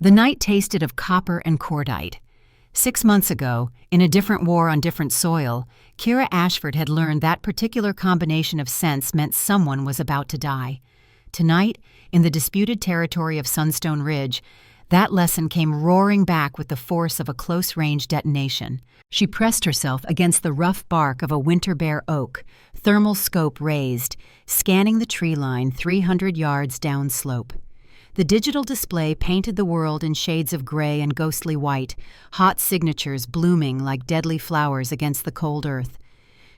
The night tasted of copper and cordite. 6 months ago, in a different war on different soil, Kira Ashford had learned that particular combination of scents meant someone was about to die. Tonight, in the disputed territory of Sunstone Ridge, that lesson came roaring back with the force of a close-range detonation. She pressed herself against the rough bark of a winter-bare oak, thermal scope raised, scanning the tree line 300 yards downslope. The digital display painted the world in shades of gray and ghostly white, hot signatures blooming like deadly flowers against the cold earth.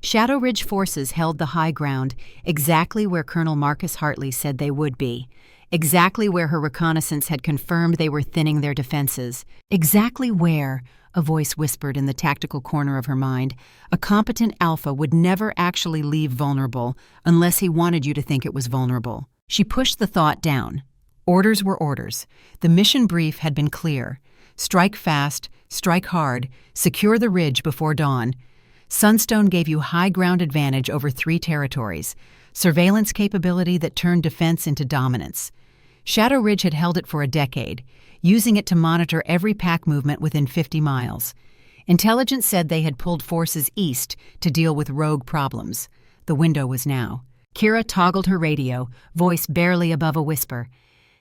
Shadow Ridge forces held the high ground, exactly where Colonel Marcus Hartley said they would be, exactly where her reconnaissance had confirmed they were thinning their defenses, exactly where, a voice whispered in the tactical corner of her mind, a competent alpha would never actually leave vulnerable unless he wanted you to think it was vulnerable. She pushed the thought down. Orders were orders. The mission brief had been clear. Strike fast, strike hard, secure the ridge before dawn. Sunstone gave you high ground advantage over 3 territories, surveillance capability that turned defense into dominance. Shadow Ridge had held it for a decade, using it to monitor every pack movement within 50 miles. Intelligence said they had pulled forces east to deal with rogue problems. The window was now. Kira toggled her radio, voice barely above a whisper.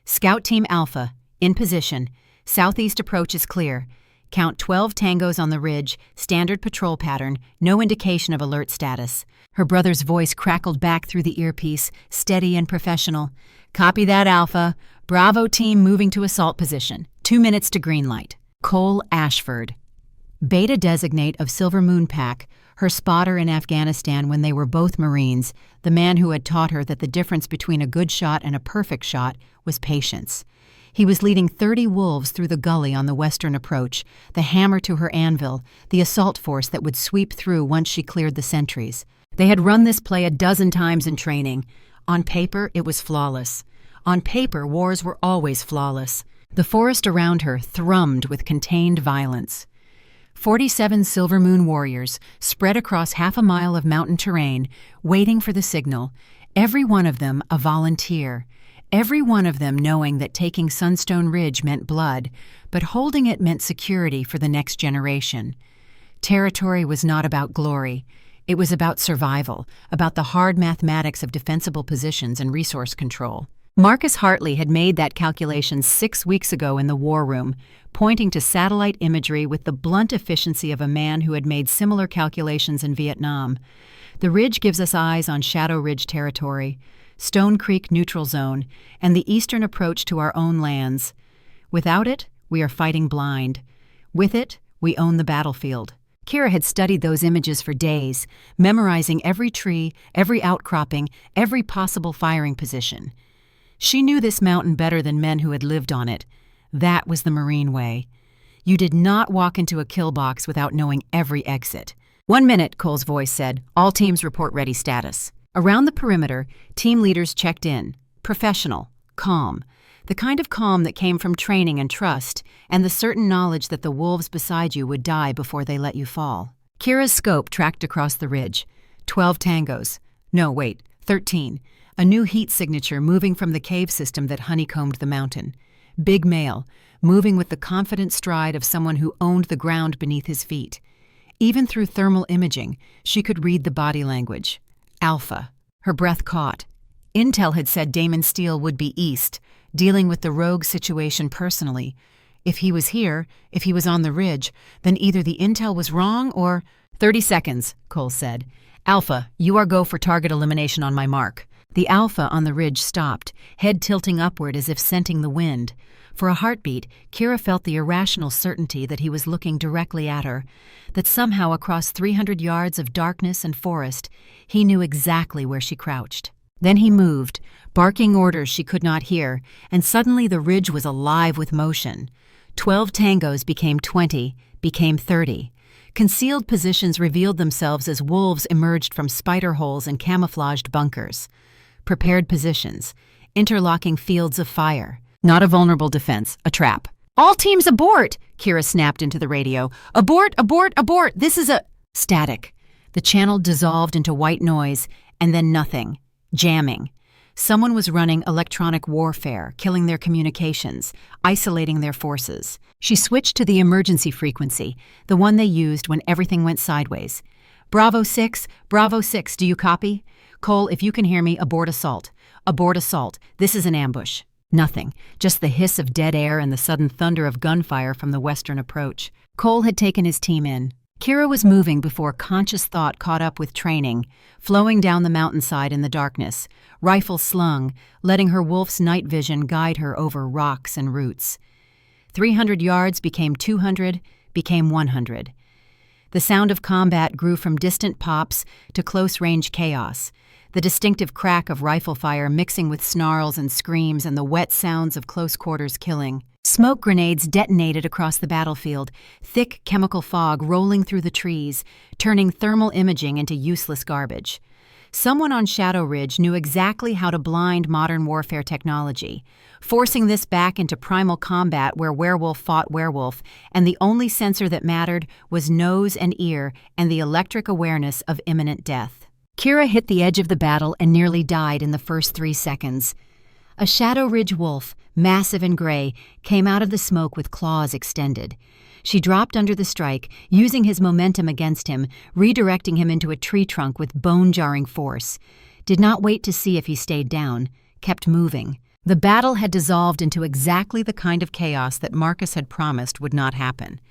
Scout Team Alpha, in position. Southeast approach is clear. Count 12 tangos on the ridge, standard patrol pattern, no indication of alert status. Her brother's voice crackled back through the earpiece, steady and professional. Copy that, Alpha. Bravo team moving to assault position. 2 minutes to green light. Cole Ashford. Beta designate of Silver Moon Pack, her spotter in Afghanistan when they were both Marines, the man who had taught her that the difference between a good shot and a perfect shot was patience. He was leading 30 wolves through the gully on the western approach, the hammer to her anvil, the assault force that would sweep through once she cleared the sentries. They had run this play a dozen times in training. On paper, it was flawless. On paper, wars were always flawless. The forest around her thrummed with contained violence. 47 Silver Moon warriors spread across half a mile of mountain terrain, waiting for the signal, every one of them a volunteer, every one of them knowing that taking Sunstone Ridge meant blood, but holding it meant security for the next generation. Territory was not about glory. It was about survival, about the hard mathematics of defensible positions and resource control. Marcus Hartley had made that calculation 6 weeks ago in the war room, pointing to satellite imagery with the blunt efficiency of a man who had made similar calculations in Vietnam. The ridge gives us eyes on Shadow Ridge territory, Stone Creek neutral zone, and the eastern approach to our own lands. Without it, we are fighting blind. With it, we own the battlefield. Kira had studied those images for days, memorizing every tree, every outcropping, every possible firing position. She knew this mountain better than men who had lived on it. That was the Marine way. You did not walk into a kill box without knowing every exit. 1 minute, Cole's voice said. All teams report ready status. Around the perimeter, team leaders checked in. Professional, calm. The kind of calm that came from training and trust, and the certain knowledge that the wolves beside you would die before they let you fall. Kira's scope tracked across the ridge. 12 tangos. No, wait, 13. A new heat signature moving from the cave system that honeycombed the mountain. Big male, moving with the confident stride of someone who owned the ground beneath his feet. Even through thermal imaging, she could read the body language. Alpha. Her breath caught. Intel had said Damon Steele would be east, dealing with the rogue situation personally. If he was here, if he was on the ridge, then either the intel was wrong or— 30 seconds, Cole said. Alpha, you are go for target elimination on my mark. The Alpha on the ridge stopped, head tilting upward as if scenting the wind. For a heartbeat, Kira felt the irrational certainty that he was looking directly at her, that somehow across 300 yards of darkness and forest, he knew exactly where she crouched. Then he moved, barking orders she could not hear, and suddenly the ridge was alive with motion. 12 tangos became 20, became 30. Concealed positions revealed themselves as wolves emerged from spider holes and camouflaged bunkers. Prepared positions, interlocking fields of fire. Not a vulnerable defense, a trap. All teams abort! Kira snapped into the radio. Abort, abort, abort! This is a— Static. The channel dissolved into white noise, and then nothing. Jamming. Someone was running electronic warfare, killing their communications, isolating their forces. She switched to the emergency frequency, the one they used when everything went sideways. Bravo 6, do you copy? Cole, if you can hear me, abort assault. Abort assault. This is an ambush. Nothing, just the hiss of dead air and the sudden thunder of gunfire from the western approach. Cole had taken his team in. Kira was moving before conscious thought caught up with training, flowing down the mountainside in the darkness, rifle slung, letting her wolf's night vision guide her over rocks and roots. 300 yards became 200, became 100. The sound of combat grew from distant pops to close-range chaos, the distinctive crack of rifle fire mixing with snarls and screams and the wet sounds of close-quarters killing. Smoke grenades detonated across the battlefield, thick chemical fog rolling through the trees, turning thermal imaging into useless garbage. Someone on Shadow Ridge knew exactly how to blind modern warfare technology, forcing this back into primal combat where werewolf fought werewolf, and the only sensor that mattered was nose and ear and the electric awareness of imminent death. Kira hit the edge of the battle and nearly died in the first 3 seconds. A Shadow Ridge wolf, massive and gray, came out of the smoke with claws extended. She dropped under the strike, using his momentum against him, redirecting him into a tree trunk with bone-jarring force. Did not wait to see if he stayed down, kept moving. The battle had dissolved into exactly the kind of chaos that Marcus had promised would not happen.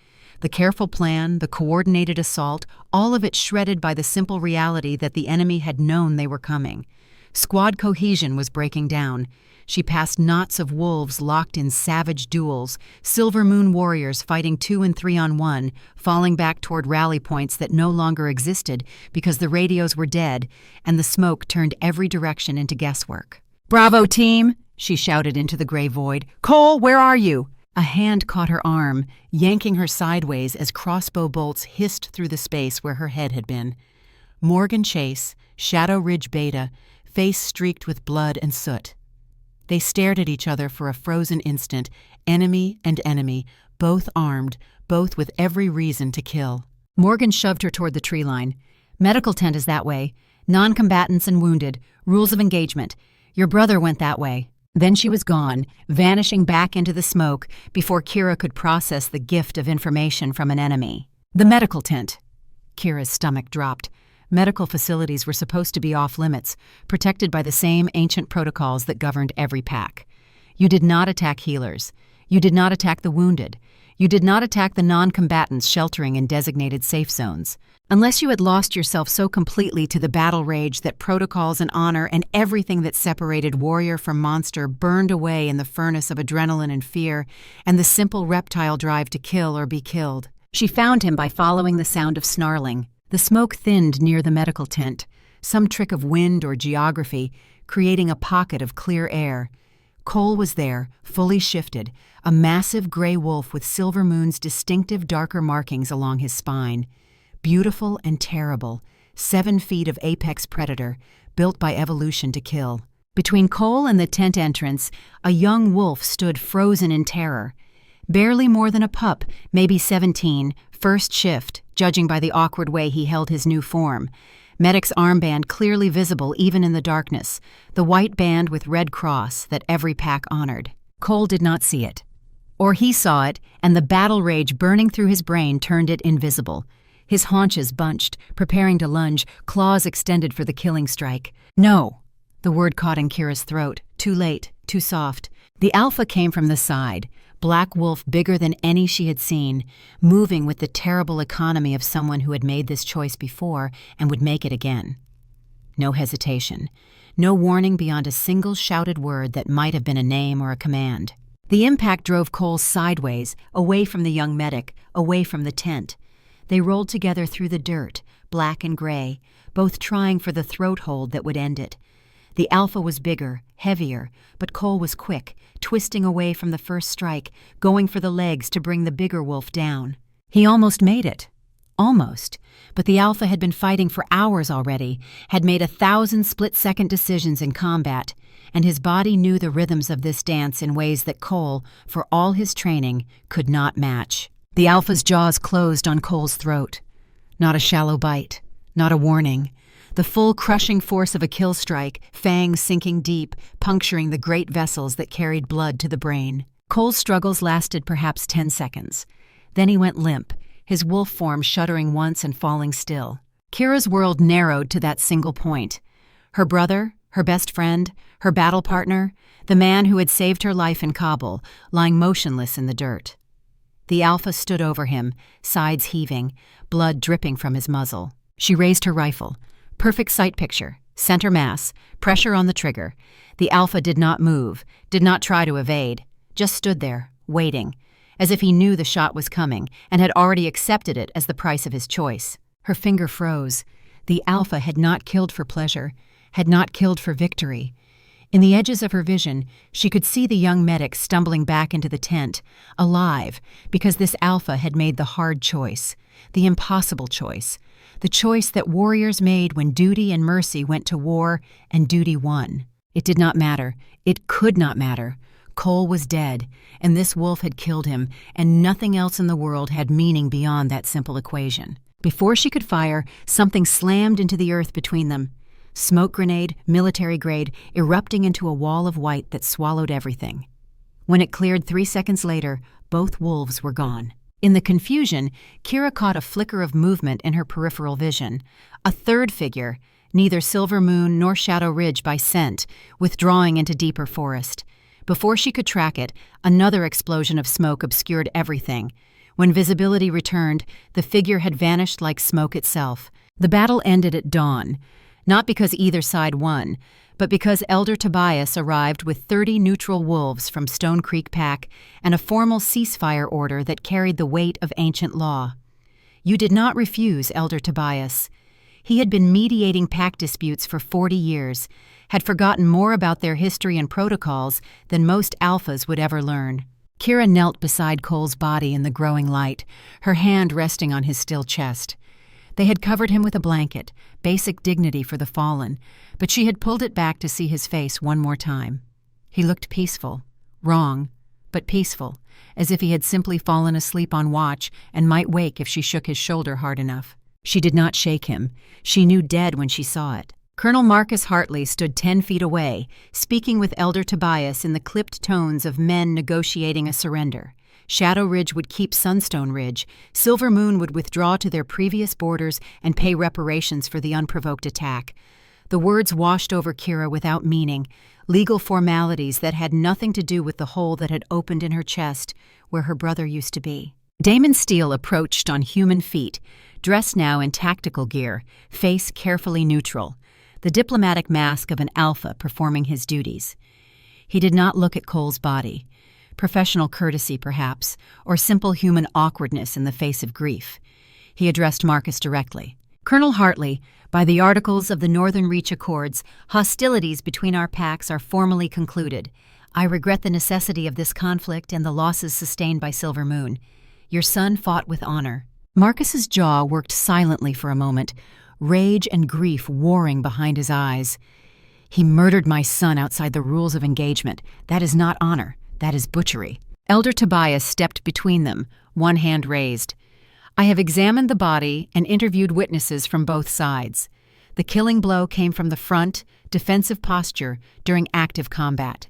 The careful plan, the coordinated assault, all of it shredded by the simple reality that the enemy had known they were coming. Squad cohesion was breaking down. She passed knots of wolves locked in savage duels, Silver Moon warriors fighting 2 and 3 on 1, falling back toward rally points that no longer existed because the radios were dead and the smoke turned every direction into guesswork. "Bravo, team!" she shouted into the gray void. "Cole, where are you?" A hand caught her arm, yanking her sideways as crossbow bolts hissed through the space where her head had been. Morgan Chase, Shadow Ridge Beta, face streaked with blood and soot. They stared at each other for a frozen instant, enemy and enemy, both armed, both with every reason to kill. Morgan shoved her toward the tree line. "Medical tent is that way. Non-combatants and wounded. Rules of engagement. Your brother went that way." Then she was gone, vanishing back into the smoke before Kira could process the gift of information from an enemy. The medical tent. Kira's stomach dropped. Medical facilities were supposed to be off-limits, protected by the same ancient protocols that governed every pack. You did not attack healers. You did not attack the wounded. You did not attack the non-combatants sheltering in designated safe zones. Unless you had lost yourself so completely to the battle rage that protocols and honor and everything that separated warrior from monster burned away in the furnace of adrenaline and fear and the simple reptile drive to kill or be killed. She found him by following the sound of snarling. The smoke thinned near the medical tent, some trick of wind or geography, creating a pocket of clear air. Cole was there, fully shifted, a massive gray wolf with Silver Moon's distinctive darker markings along his spine. Beautiful and terrible, 7 feet of apex predator, built by evolution to kill. Between Cole and the tent entrance, a young wolf stood frozen in terror. Barely more than a pup, maybe 17, first shift, judging by the awkward way he held his new form. Medic's armband clearly visible even in the darkness, the white band with red cross that every pack honored. Cole did not see it. Or he saw it, and the battle rage burning through his brain turned it invisible. His haunches bunched, preparing to lunge, claws extended for the killing strike. "No!" The word caught in Kira's throat. Too late, too soft. The alpha came from the side, black wolf bigger than any she had seen, moving with the terrible economy of someone who had made this choice before and would make it again. No hesitation. No warning beyond a single shouted word that might have been a name or a command. The impact drove Cole sideways, away from the young medic, away from the tent. They rolled together through the dirt, black and gray, both trying for the throat hold that would end it. The alpha was bigger, heavier, but Cole was quick, twisting away from the first strike, going for the legs to bring the bigger wolf down. He almost made it. Almost. But the alpha had been fighting for hours already, had made 1,000 split-second decisions in combat, and his body knew the rhythms of this dance in ways that Cole, for all his training, could not match. The alpha's jaws closed on Cole's throat. Not a shallow bite, not a warning. the full crushing force of a kill strike, fangs sinking deep, puncturing the great vessels that carried blood to the brain. Cole's struggles lasted perhaps 10 seconds. Then he went limp, his wolf form shuddering once and falling still. Kira's world narrowed to that single point. Her brother, her best friend, her battle partner, the man who had saved her life in Kabul, lying motionless in the dirt. The Alpha stood over him, sides heaving, blood dripping from his muzzle. She raised her rifle. Perfect sight picture, center mass, pressure on the trigger. The Alpha did not move, did not try to evade, just stood there, waiting, as if he knew the shot was coming and had already accepted it as the price of his choice. Her finger froze. The Alpha had not killed for pleasure, had not killed for victory. In the edges of her vision, she could see the young medic stumbling back into the tent, alive, because this Alpha had made the hard choice, the impossible choice, the choice that warriors made when duty and mercy went to war and duty won. It did not matter. It could not matter. Cole was dead, and this wolf had killed him, and nothing else in the world had meaning beyond that simple equation. Before she could fire, something slammed into the earth between them. Smoke grenade, military grade, erupting into a wall of white that swallowed everything. When it cleared 3 seconds later, both wolves were gone. In the confusion, Kira caught a flicker of movement in her peripheral vision. A third figure, neither Silver Moon nor Shadow Ridge by scent, withdrawing into deeper forest. Before she could track it, another explosion of smoke obscured everything. When visibility returned, the figure had vanished like smoke itself. The battle ended at dawn, not because either side won, but because Elder Tobias arrived with 30 neutral wolves from Stone Creek Pack and a formal ceasefire order that carried the weight of ancient law. You did not refuse Elder Tobias. He had been mediating pack disputes for 40 years, had forgotten more about their history and protocols than most alphas would ever learn. Kira knelt beside Cole's body in the growing light, her hand resting on his still chest. They had covered him with a blanket, basic dignity for the fallen, but she had pulled it back to see his face one more time. He looked peaceful, wrong, but peaceful, as if he had simply fallen asleep on watch and might wake if she shook his shoulder hard enough. She did not shake him. She knew dead when she saw it. Colonel Marcus Hartley stood 10 feet away, speaking with Elder Tobias in the clipped tones of men negotiating a surrender. Shadow Ridge would keep Sunstone Ridge, Silver Moon would withdraw to their previous borders and pay reparations for the unprovoked attack. The words washed over Kira without meaning, legal formalities that had nothing to do with the hole that had opened in her chest where her brother used to be. Damon Steele approached on human feet, dressed now in tactical gear, face carefully neutral, the diplomatic mask of an alpha performing his duties. He did not look at Cole's body. Professional courtesy, perhaps, or simple human awkwardness in the face of grief. He addressed Marcus directly. Colonel Hartley, by the Articles of the Northern Reach Accords, hostilities between our packs are formally concluded. I regret the necessity of this conflict and the losses sustained by Silver Moon. Your son fought with honor. Marcus's jaw worked silently for a moment, rage and grief warring behind his eyes. He murdered my son outside the rules of engagement. That is not honor. That is butchery. Elder Tobias stepped between them, one hand raised. I have examined the body and interviewed witnesses from both sides. The killing blow came from the front, defensive posture during active combat.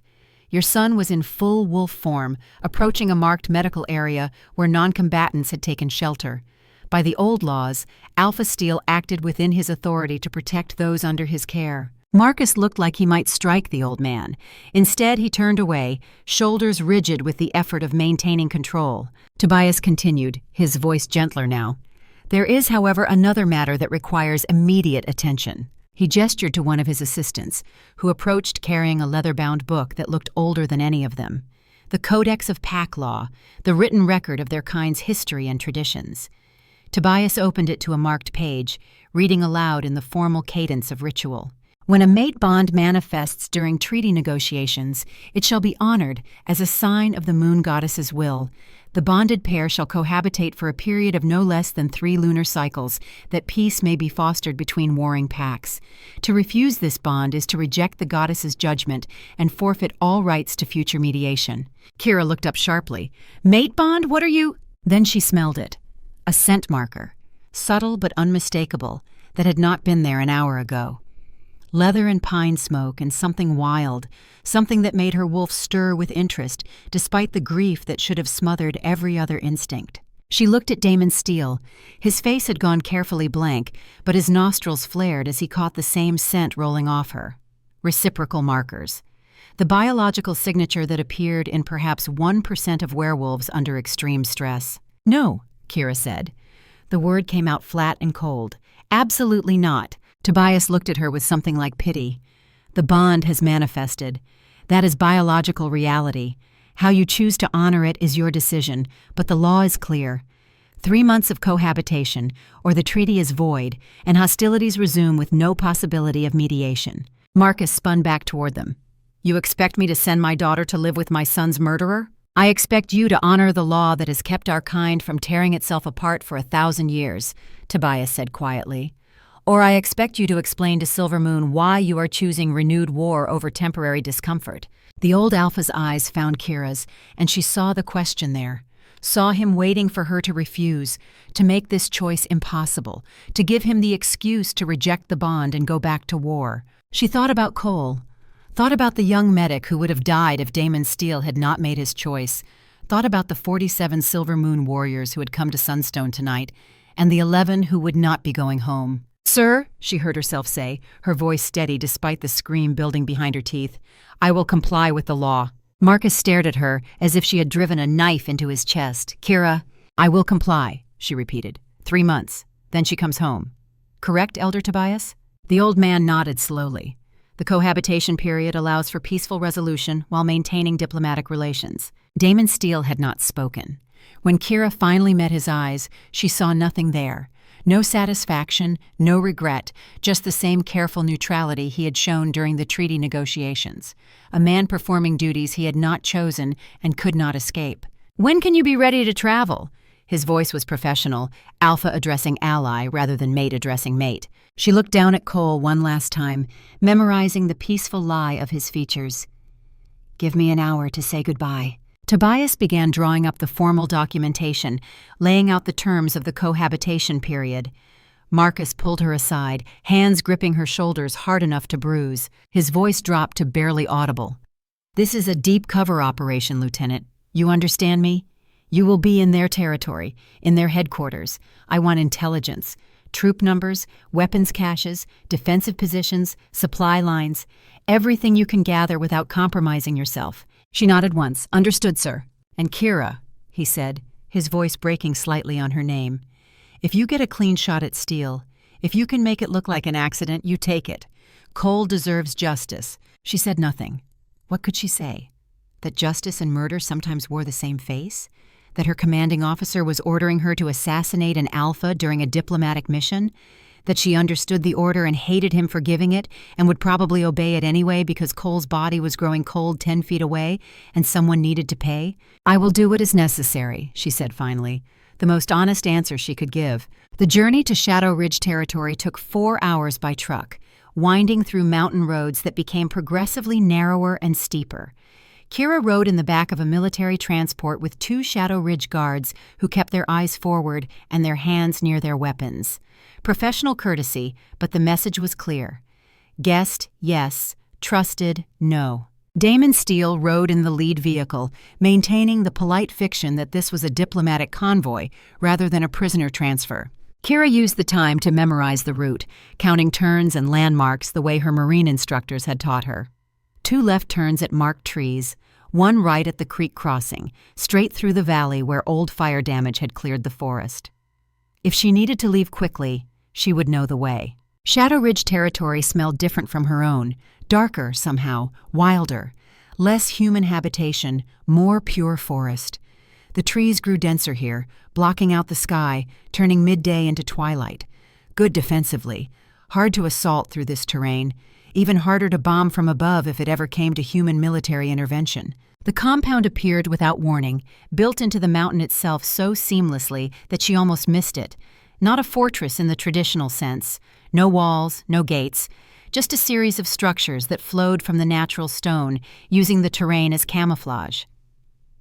Your son was in full wolf form, approaching a marked medical area where non-combatants had taken shelter. By the old laws, Alpha Steel acted within his authority to protect those under his care. Marcus looked like he might strike the old man. Instead, he turned away, shoulders rigid with the effort of maintaining control. Tobias continued, his voice gentler now. There is, however, another matter that requires immediate attention. He gestured to one of his assistants, who approached carrying a leather-bound book that looked older than any of them. The Codex of Pack Law, the written record of their kind's history and traditions. Tobias opened it to a marked page, reading aloud in the formal cadence of ritual. When a mate bond manifests during treaty negotiations, it shall be honored as a sign of the moon goddess's will. The bonded pair shall cohabitate for a period of no less than 3 lunar cycles, that peace may be fostered between warring packs. To refuse this bond is to reject the goddess's judgment and forfeit all rights to future mediation. Kira looked up sharply. Mate bond? What are you? Then she smelled it. A scent marker. Subtle but unmistakable. that had not been there an hour ago. Leather and pine smoke and something wild, something that made her wolf stir with interest despite the grief that should have smothered every other instinct. She looked at Damon Steele. His face had gone carefully blank, but his nostrils flared as he caught the same scent rolling off her. Reciprocal markers. The biological signature that appeared in perhaps 1% of werewolves under extreme stress. "No," Kira said. The word came out flat and cold. "Absolutely not." Tobias looked at her with something like pity. "The bond has manifested. That is biological reality. How you choose to honor it is your decision, but the law is clear. 3 months of cohabitation, or the treaty is void, and hostilities resume with no possibility of mediation." Marcus spun back toward them. "You expect me to send my daughter to live with my son's murderer? I expect you to honor the law that has kept our kind from tearing itself apart for 1,000 years, Tobias said quietly. "Or I expect you to explain to Silvermoon why you are choosing renewed war over temporary discomfort." The old alpha's eyes found Kira's, and she saw the question there, saw him waiting for her to refuse, to make this choice impossible, to give him the excuse to reject the bond and go back to war. She thought about Cole, thought about the young medic who would have died if Damon Steele had not made his choice, thought about the 47 Silvermoon warriors who had come to Sunstone tonight, and the 11 who would not be going home. "Sir," she heard herself say, her voice steady despite the scream building behind her teeth, "I will comply with the law." Marcus stared at her as if she had driven a knife into his chest. "Kira, I will comply," she repeated. 3 months. Then she comes home. "Correct, Elder Tobias?" The old man nodded slowly. The cohabitation period allows for peaceful resolution while maintaining diplomatic relations. Damon Steele had not spoken. When Kira finally met his eyes, she saw nothing there. No satisfaction, no regret, just the same careful neutrality he had shown during the treaty negotiations. A man performing duties he had not chosen and could not escape. "When can you be ready to travel?" His voice was professional, alpha addressing ally rather than mate addressing mate. She looked down at Cole one last time, memorizing the peaceful lie of his features. "Give me an hour to say goodbye." Tobias began drawing up the formal documentation, laying out the terms of the cohabitation period. Marcus pulled her aside, hands gripping her shoulders hard enough to bruise. His voice dropped to barely audible. "This is a deep cover operation, Lieutenant. You understand me? You will be in their territory, in their headquarters. I want intelligence. Troop numbers, weapons caches, defensive positions, supply lines. Everything you can gather without compromising yourself." She nodded once. "Understood, sir." "And Kira," he said, his voice breaking slightly on her name, "if you get a clean shot at Steele, if you can make it look like an accident, you take it. Cole deserves justice." She said nothing. What could she say? That justice and murder sometimes wore the same face? That her commanding officer was ordering her to assassinate an alpha during a diplomatic mission? That she understood the order and hated him for giving it, and would probably obey it anyway because Cole's body was growing cold 10 feet away and someone needed to pay? "I will do what is necessary," she said finally, the most honest answer she could give. The journey to Shadow Ridge territory took 4 hours by truck, winding through mountain roads that became progressively narrower and steeper. Kira rode in the back of a military transport with 2 Shadow Ridge guards who kept their eyes forward and their hands near their weapons. Professional courtesy, but the message was clear. Guessed, yes. Trusted, no. Damon Steele rode in the lead vehicle, maintaining the polite fiction that this was a diplomatic convoy rather than a prisoner transfer. Kira used the time to memorize the route, counting turns and landmarks the way her Marine instructors had taught her. 2 left turns at marked trees, 1 right at the creek crossing, straight through the valley where old fire damage had cleared the forest. If she needed to leave quickly, she would know the way. Shadow Ridge territory smelled different from her own, darker somehow, wilder, less human habitation, more pure forest. The trees grew denser here, blocking out the sky, turning midday into twilight. Good defensively, hard to assault through this terrain, even harder to bomb from above if it ever came to human military intervention. The compound appeared without warning, built into the mountain itself so seamlessly that she almost missed it. Not a fortress in the traditional sense. No walls, no gates, just a series of structures that flowed from the natural stone, using the terrain as camouflage.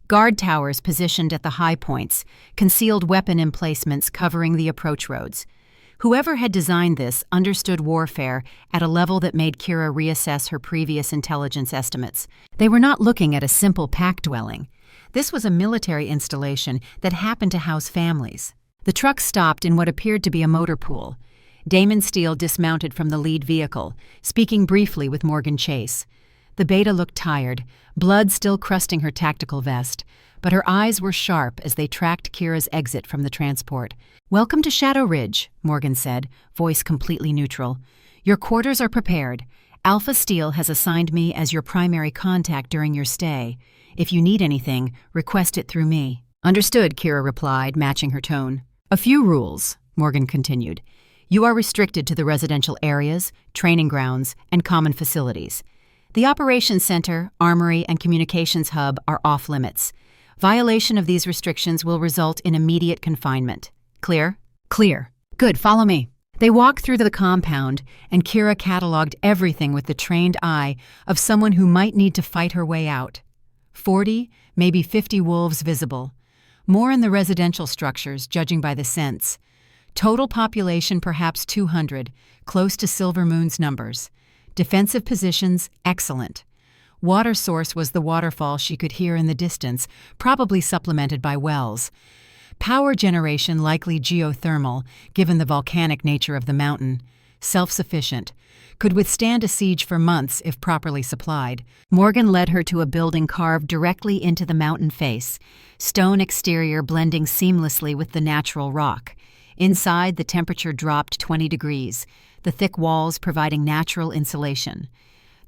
Guard towers positioned at the high points, concealed weapon emplacements covering the approach roads. Whoever had designed this understood warfare at a level that made Kira reassess her previous intelligence estimates. They were not looking at a simple pack dwelling. This was a military installation that happened to house families. The truck stopped in what appeared to be a motor pool. Damon Steele dismounted from the lead vehicle, speaking briefly with Morgan Chase. The beta looked tired, blood still crusting her tactical vest, but her eyes were sharp as they tracked Kira's exit from the transport. "Welcome to Shadow Ridge," Morgan said, voice completely neutral. "Your quarters are prepared. Alpha Steele has assigned me as your primary contact during your stay. If you need anything, request it through me." "Understood," Kira replied, matching her tone. "A few rules," Morgan continued. "You are restricted to the residential areas, training grounds, and common facilities. The operations center, armory, and communications hub are off-limits. Violation of these restrictions will result in immediate confinement. Clear?" "Clear." "Good, follow me." They walked through the compound, and Kira cataloged everything with the trained eye of someone who might need to fight her way out. 40, maybe 50 wolves visible. More in the residential structures, judging by the scents. Total population perhaps 200, close to Silver Moon's numbers. Defensive positions, excellent. Water source was the waterfall she could hear in the distance, probably supplemented by wells. Power generation likely geothermal, given the volcanic nature of the mountain. Self-sufficient. Could withstand a siege for months if properly supplied. Morgan led her to a building carved directly into the mountain face, stone exterior blending seamlessly with the natural rock. Inside, the temperature dropped 20 degrees, the thick walls providing natural insulation.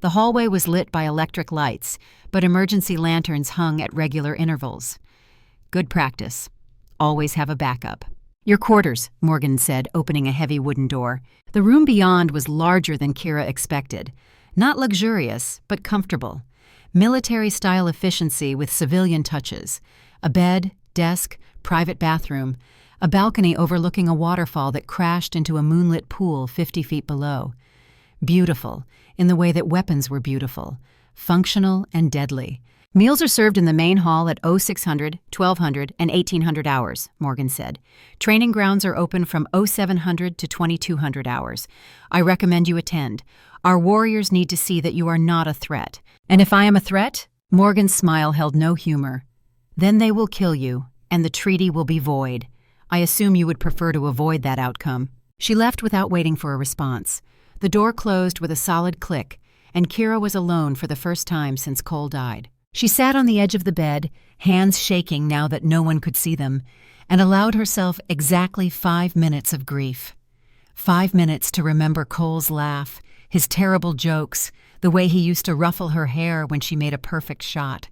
The hallway was lit by electric lights, but emergency lanterns hung at regular intervals. Good practice. Always have a backup. "Your quarters," Morgan said, opening a heavy wooden door. The room beyond was larger than Kira expected. Not luxurious, but comfortable. Military-style efficiency with civilian touches. A bed, desk, private bathroom, a balcony overlooking a waterfall that crashed into a moonlit pool 50 feet below. Beautiful, in the way that weapons were beautiful. Functional and deadly. "Meals are served in the main hall at 0600, 1200, and 1800 hours," Morgan said. "Training grounds are open from 0700 to 2200 hours. I recommend you attend. Our warriors need to see that you are not a threat." "And if I am a threat?" Morgan's smile held no humor. "Then they will kill you, and the treaty will be void. I assume you would prefer to avoid that outcome." She left without waiting for a response. The door closed with a solid click, and Kira was alone for the first time since Cole died. She sat on the edge of the bed, hands shaking now that no one could see them, and allowed herself exactly 5 minutes of grief. 5 minutes to remember Cole's laugh, his terrible jokes, the way he used to ruffle her hair when she made a perfect shot.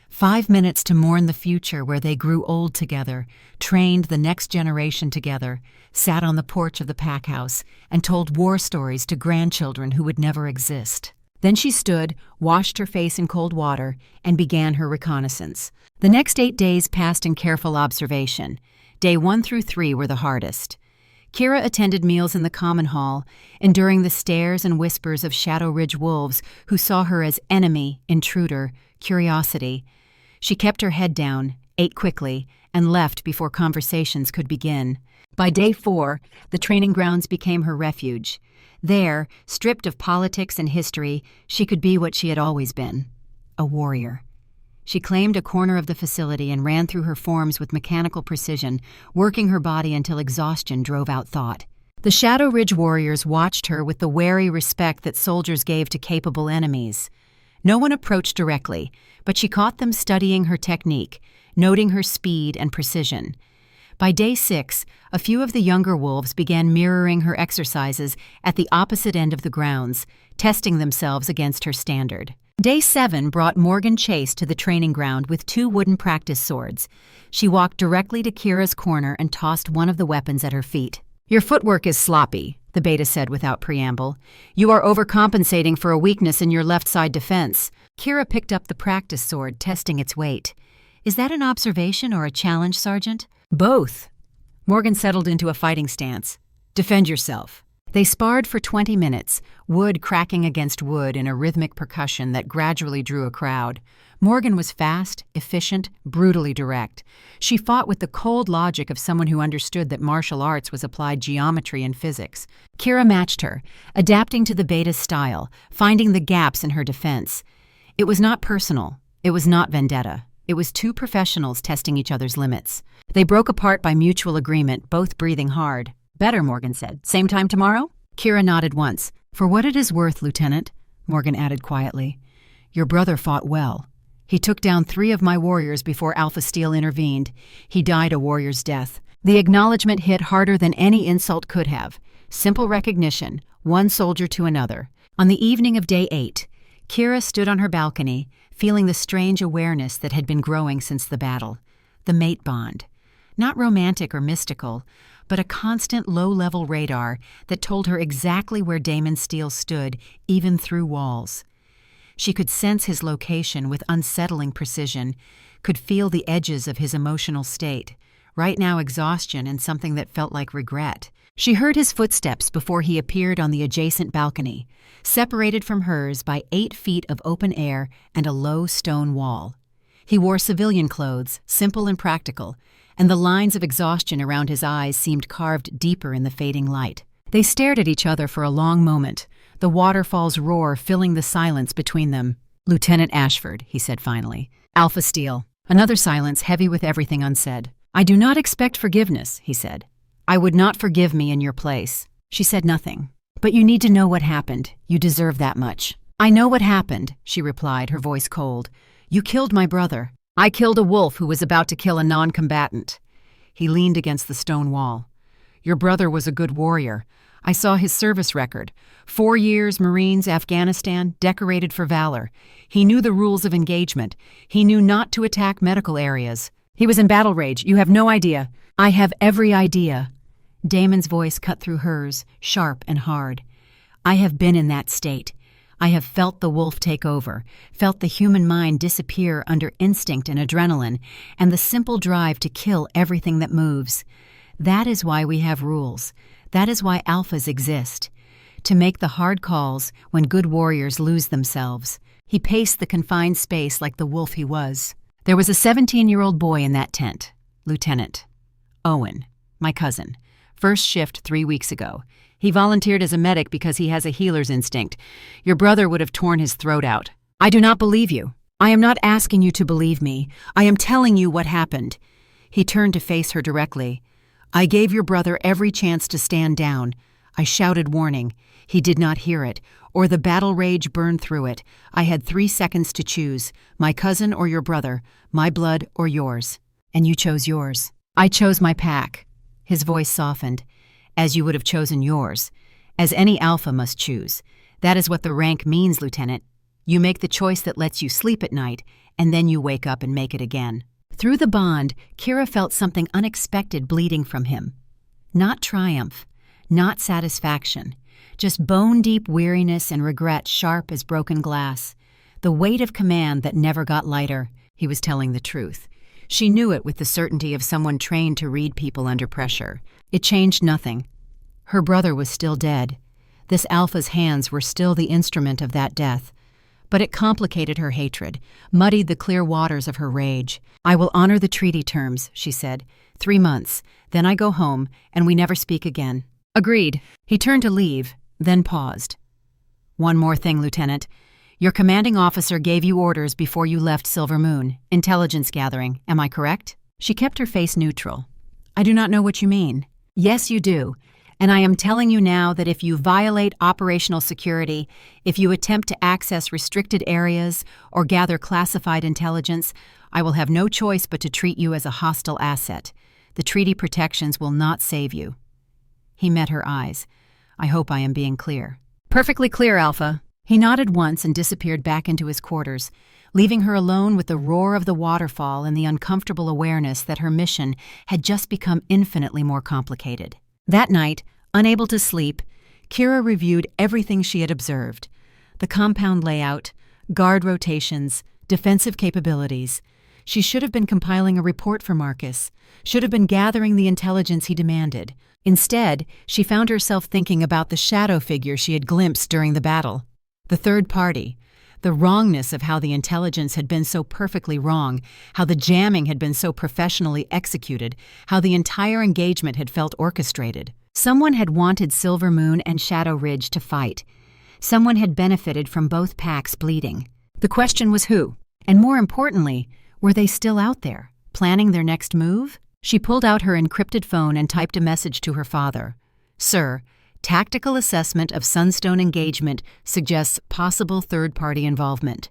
5 minutes to mourn the future where they grew old together, trained the next generation together, sat on the porch of the pack house, and told war stories to grandchildren who would never exist. Then she stood, washed her face in cold water, and began her reconnaissance. The next 8 days passed in careful observation. Day 1 through 3 were the hardest. Kira attended meals in the common hall, enduring the stares and whispers of Shadow Ridge wolves who saw her as enemy, intruder, curiosity. She kept her head down, ate quickly, and left before conversations could begin. By day 4, the training grounds became her refuge. There, stripped of politics and history, she could be what she had always been, a warrior. She claimed a corner of the facility and ran through her forms with mechanical precision, working her body until exhaustion drove out thought. The Shadow Ridge warriors watched her with the wary respect that soldiers gave to capable enemies. No one approached directly, but she caught them studying her technique, noting her speed and precision. By day 6, a few of the younger wolves began mirroring her exercises at the opposite end of the grounds, testing themselves against her standard. Day 7 brought Morgan Chase to the training ground with 2 wooden practice swords. She walked directly to Kira's corner and tossed one of the weapons at her feet. "Your footwork is sloppy," the beta said without preamble. "You are overcompensating for a weakness in your left side defense." Kira picked up the practice sword, testing its weight. "Is that an observation or a challenge, Sergeant?" "Both." Morgan settled into a fighting stance. "Defend yourself." They sparred for 20 minutes, wood cracking against wood in a rhythmic percussion that gradually drew a crowd. Morgan was fast, efficient, brutally direct. She fought with the cold logic of someone who understood that martial arts was applied geometry and physics. Kira matched her, adapting to the beta's style, finding the gaps in her defense. It was not personal. It was not vendetta. It was two professionals testing each other's limits. They broke apart by mutual agreement, both breathing hard. "Better," Morgan said. "Same time tomorrow?" Kira nodded once. "For what it is worth, Lieutenant," Morgan added quietly. "Your brother fought well. He took down 3 of my warriors before Alpha Steel intervened. He died a warrior's death." The acknowledgement hit harder than any insult could have. Simple recognition, one soldier to another. On the evening of day 8, Kira stood on her balcony, feeling the strange awareness that had been growing since the battle. The mate bond. Not romantic or mystical, but a constant low-level radar that told her exactly where Damon Steele stood, even through walls. She could sense his location with unsettling precision, could feel the edges of his emotional state, right now exhaustion and something that felt like regret. She heard his footsteps before he appeared on the adjacent balcony, separated from hers by 8 feet of open air and a low stone wall. He wore civilian clothes, simple and practical, and the lines of exhaustion around his eyes seemed carved deeper in the fading light. They stared at each other for a long moment, the waterfall's roar filling the silence between them. "Lieutenant Ashford," he said finally. "Alpha Steel." Another silence heavy with everything unsaid. "I do not expect forgiveness," he said. "I would not forgive me in your place." She said nothing. "But you need to know what happened. You deserve that much." "I know what happened," she replied, her voice cold. "You killed my brother. I killed a wolf who was about to kill a non-combatant." He leaned against the stone wall. "Your brother was a good warrior. I saw his service record. 4 years, Marines, Afghanistan, decorated for valor. He knew the rules of engagement. He knew not to attack medical areas. He was in battle rage. You have no idea." "I have every idea." Damon's voice cut through hers, sharp and hard. "I have been in that state. I have felt the wolf take over, felt the human mind disappear under instinct and adrenaline, and the simple drive to kill everything that moves. That is why we have rules. That is why alphas exist. To make the hard calls when good warriors lose themselves." He paced the confined space like the wolf he was. "There was a 17-year-old boy in that tent, Lieutenant. Owen, my cousin. First shift 3 weeks ago. He volunteered as a medic because he has a healer's instinct. Your brother would have torn his throat out." "I do not believe you. I am not asking you to believe me. I am telling you what happened." He turned to face her directly. "I gave your brother every chance to stand down. I shouted warning. He did not hear it, or the battle rage burned through it. I had 3 seconds to choose, my cousin or your brother, my blood or yours. And you chose yours." "I chose my pack." His voice softened. "As you would have chosen yours. As any alpha must choose. That is what the rank means, Lieutenant. You make the choice that lets you sleep at night, and then you wake up and make it again." Through the bond, Kira felt something unexpected bleeding from him. Not triumph, not satisfaction, just bone-deep weariness and regret sharp as broken glass. The weight of command that never got lighter. He was telling the truth. She knew it with the certainty of someone trained to read people under pressure. It changed nothing. Her brother was still dead. This alpha's hands were still the instrument of that death. But it complicated her hatred, muddied the clear waters of her rage. "I will honor the treaty terms," she said. 3 months, then I go home, and we never speak again." "Agreed." He turned to leave, then paused. "One more thing, Lieutenant. Your commanding officer gave you orders before you left Silver Moon, intelligence gathering, am I correct?" She kept her face neutral. "I do not know what you mean." "Yes, you do. And I am telling you now that if you violate operational security, if you attempt to access restricted areas or gather classified intelligence, I will have no choice but to treat you as a hostile asset. The treaty protections will not save you." He met her eyes. "I hope I am being clear." "Perfectly clear, Alpha." He nodded once and disappeared back into his quarters, leaving her alone with the roar of the waterfall and the uncomfortable awareness that her mission had just become infinitely more complicated. That night, unable to sleep, Kira reviewed everything she had observed. The compound layout, guard rotations, defensive capabilities. She should have been compiling a report for Marcus, should have been gathering the intelligence he demanded. Instead, she found herself thinking about the shadow figure she had glimpsed during the battle. The third party. The wrongness of how the intelligence had been so perfectly wrong, how the jamming had been so professionally executed, how the entire engagement had felt orchestrated. Someone had wanted Silver Moon and Shadow Ridge to fight. Someone had benefited from both packs bleeding. The question was who? And more importantly, were they still out there, planning their next move? She pulled out her encrypted phone and typed a message to her father. Sir, tactical assessment of Sunstone engagement suggests possible third-party involvement.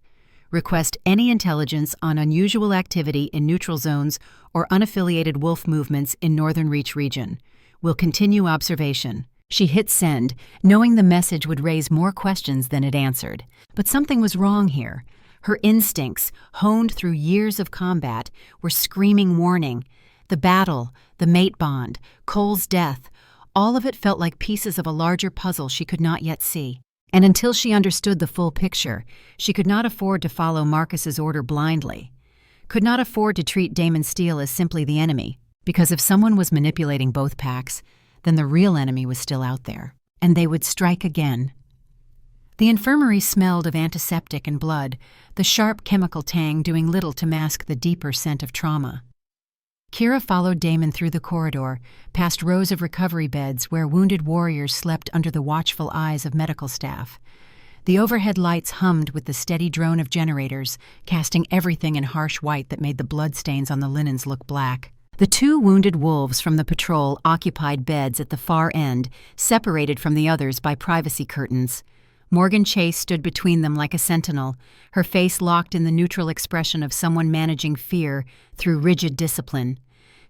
Request any intelligence on unusual activity in neutral zones or unaffiliated wolf movements in Northern Reach region. Will continue observation. She hit send, knowing the message would raise more questions than it answered. But something was wrong here. Her instincts, honed through years of combat, were screaming warning. The battle, the mate bond, Cole's death, all of it felt like pieces of a larger puzzle she could not yet see. And until she understood the full picture, she could not afford to follow Marcus's order blindly. Could not afford to treat Damon Steele as simply the enemy, because if someone was manipulating both packs, then the real enemy was still out there, and they would strike again. The infirmary smelled of antiseptic and blood, the sharp chemical tang doing little to mask the deeper scent of trauma. Kira followed Damon through the corridor, past rows of recovery beds where wounded warriors slept under the watchful eyes of medical staff. The overhead lights hummed with the steady drone of generators, casting everything in harsh white that made the bloodstains on the linens look black. The two wounded wolves from the patrol occupied beds at the far end, separated from the others by privacy curtains. Morgan Chase stood between them like a sentinel, her face locked in the neutral expression of someone managing fear through rigid discipline.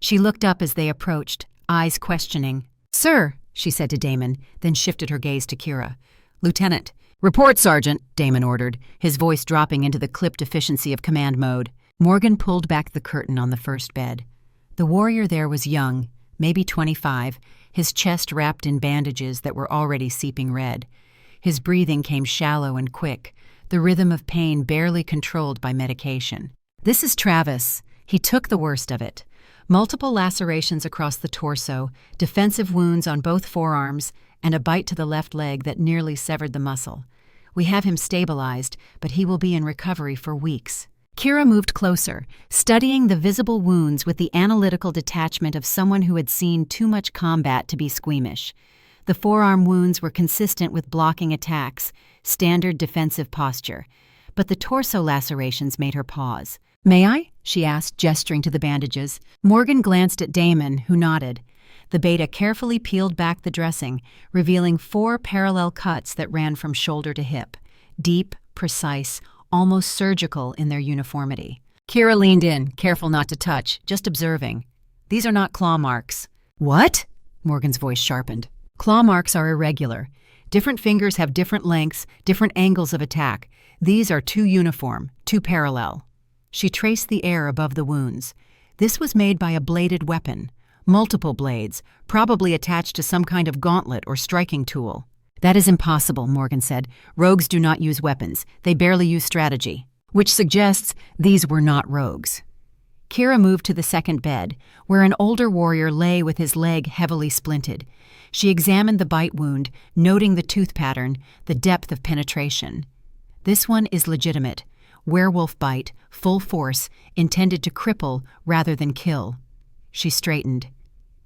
She looked up as they approached, eyes questioning. "Sir," she said to Damon, then shifted her gaze to Kira. "Lieutenant." "Report, Sergeant," Damon ordered, his voice dropping into the clipped efficiency of command mode. Morgan pulled back the curtain on the first bed. The warrior there was young, maybe 25, his chest wrapped in bandages that were already seeping red. His breathing came shallow and quick, the rhythm of pain barely controlled by medication. "This is Travis. He took the worst of it. Multiple lacerations across the torso, defensive wounds on both forearms, and a bite to the left leg that nearly severed the muscle. We have him stabilized, but he will be in recovery for weeks." Kira moved closer, studying the visible wounds with the analytical detachment of someone who had seen too much combat to be squeamish. The forearm wounds were consistent with blocking attacks, standard defensive posture. But the torso lacerations made her pause. "May I?" she asked, gesturing to the bandages. Morgan glanced at Damon, who nodded. The beta carefully peeled back the dressing, revealing 4 parallel cuts that ran from shoulder to hip. Deep, precise, almost surgical in their uniformity. Kira leaned in, careful not to touch, just observing. "These are not claw marks." "What?" Morgan's voice sharpened. "Claw marks are irregular. Different fingers have different lengths, different angles of attack. These are too uniform, too parallel." She traced the air above the wounds. This was made by a bladed weapon. Multiple blades, probably attached to some kind of gauntlet or striking tool. "That is impossible," Morgan said. "Rogues do not use weapons. They barely use strategy." Which suggests these were not rogues. Kira moved to the second bed, where an older warrior lay with his leg heavily splinted. She examined the bite wound, noting the tooth pattern, the depth of penetration. "This one is legitimate. Werewolf bite, full force, intended to cripple rather than kill." She straightened.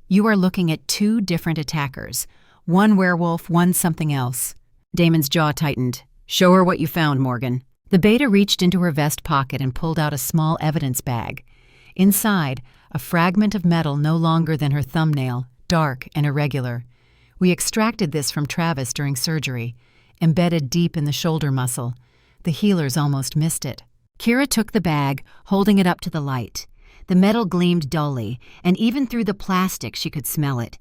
"You are looking at 2 different attackers. One werewolf, one something else." Damon's jaw tightened. "Show her what you found, Morgan." The beta reached into her vest pocket and pulled out a small evidence bag. Inside, a fragment of metal no longer than her thumbnail, dark and irregular. "We extracted this from Travis during surgery, embedded deep in the shoulder muscle. The healers almost missed it." Kira took the bag, holding it up to the light. The metal gleamed dully, and even through the plastic she could smell it.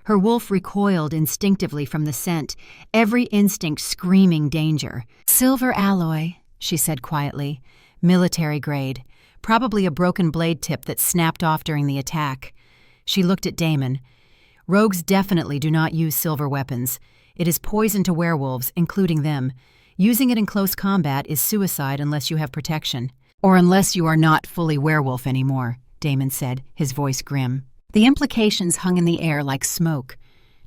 Her wolf recoiled instinctively from the scent, every instinct screaming danger. "Silver alloy," she said quietly. "Military grade. Probably a broken blade tip that snapped off during the attack." She looked at Damon. "Rogues definitely do not use silver weapons. It is poison to werewolves, including them. Using it in close combat is suicide unless you have protection." Or unless you are not fully werewolf anymore, Damon said, his voice grim. The implications hung in the air like smoke.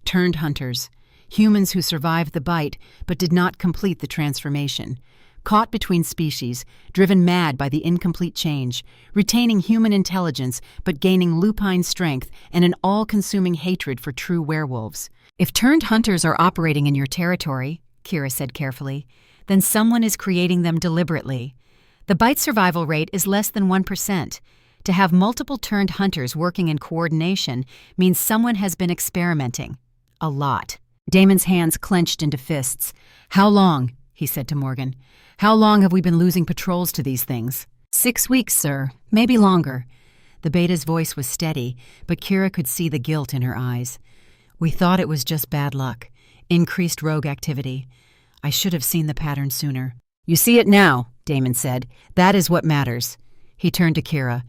Turned hunters. Humans who survived the bite but did not complete the transformation. Caught between species, driven mad by the incomplete change, retaining human intelligence but gaining lupine strength and an all-consuming hatred for true werewolves. If turned hunters are operating in your territory, Kira said carefully, then someone is creating them deliberately. The bite survival rate is less than 1%. To have multiple turned hunters working in coordination means someone has been experimenting. A lot. Damon's hands clenched into fists. "How long?" he said to Morgan. "How long have we been losing patrols to these things?" 6 weeks, sir. Maybe longer." The beta's voice was steady, but Kira could see the guilt in her eyes. "We thought it was just bad luck. Increased rogue activity. I should have seen the pattern sooner." "You see it now," Damon said. "That is what matters." He turned to Kira.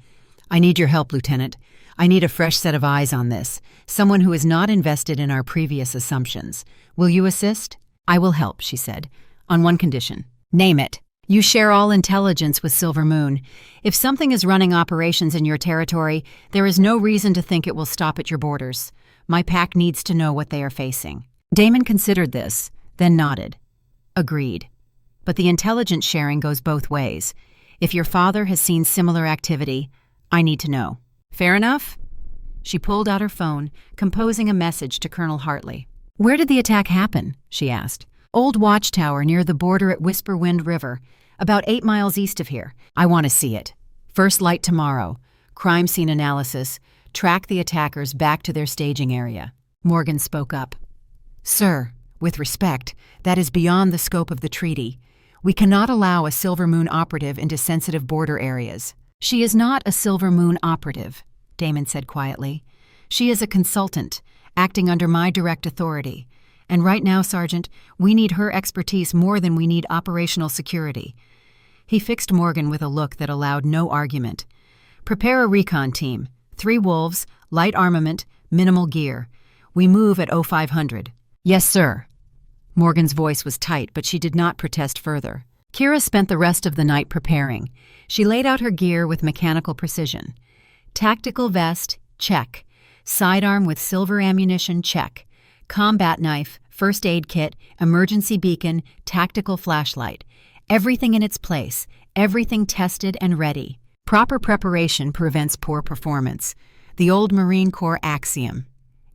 "I need your help, Lieutenant. I need a fresh set of eyes on this. Someone who is not invested in our previous assumptions. Will you assist?" "I will help," she said. "On one condition." "Name it." "You share all intelligence with Silver Moon. If something is running operations in your territory, there is no reason to think it will stop at your borders. My pack needs to know what they are facing." Damon considered this, then nodded. "Agreed. But the intelligence sharing goes both ways. If your father has seen similar activity, I need to know. Fair enough?" She pulled out her phone, composing a message to Colonel Hartley. "Where did the attack happen?" she asked. "Old watchtower near the border at Whisperwind River, about 8 miles east of here. I want to see it. First light tomorrow. Crime scene analysis. Track the attackers back to their staging area." Morgan spoke up. "Sir, with respect, that is beyond the scope of the treaty. We cannot allow a Silver Moon operative into sensitive border areas." "She is not a Silver Moon operative," Damon said quietly. "She is a consultant, acting under my direct authority. And right now, Sergeant, we need her expertise more than we need operational security." He fixed Morgan with a look that allowed no argument. "Prepare a recon team. 3 wolves, light armament, minimal gear. We move at 0500. "Yes, sir." Morgan's voice was tight, but she did not protest further. Kira spent the rest of the night preparing. She laid out her gear with mechanical precision. Tactical vest, check. Sidearm with silver ammunition, check. Combat knife, first aid kit, emergency beacon, tactical flashlight. Everything in its place, everything tested and ready. Proper preparation prevents poor performance. The old Marine Corps axiom.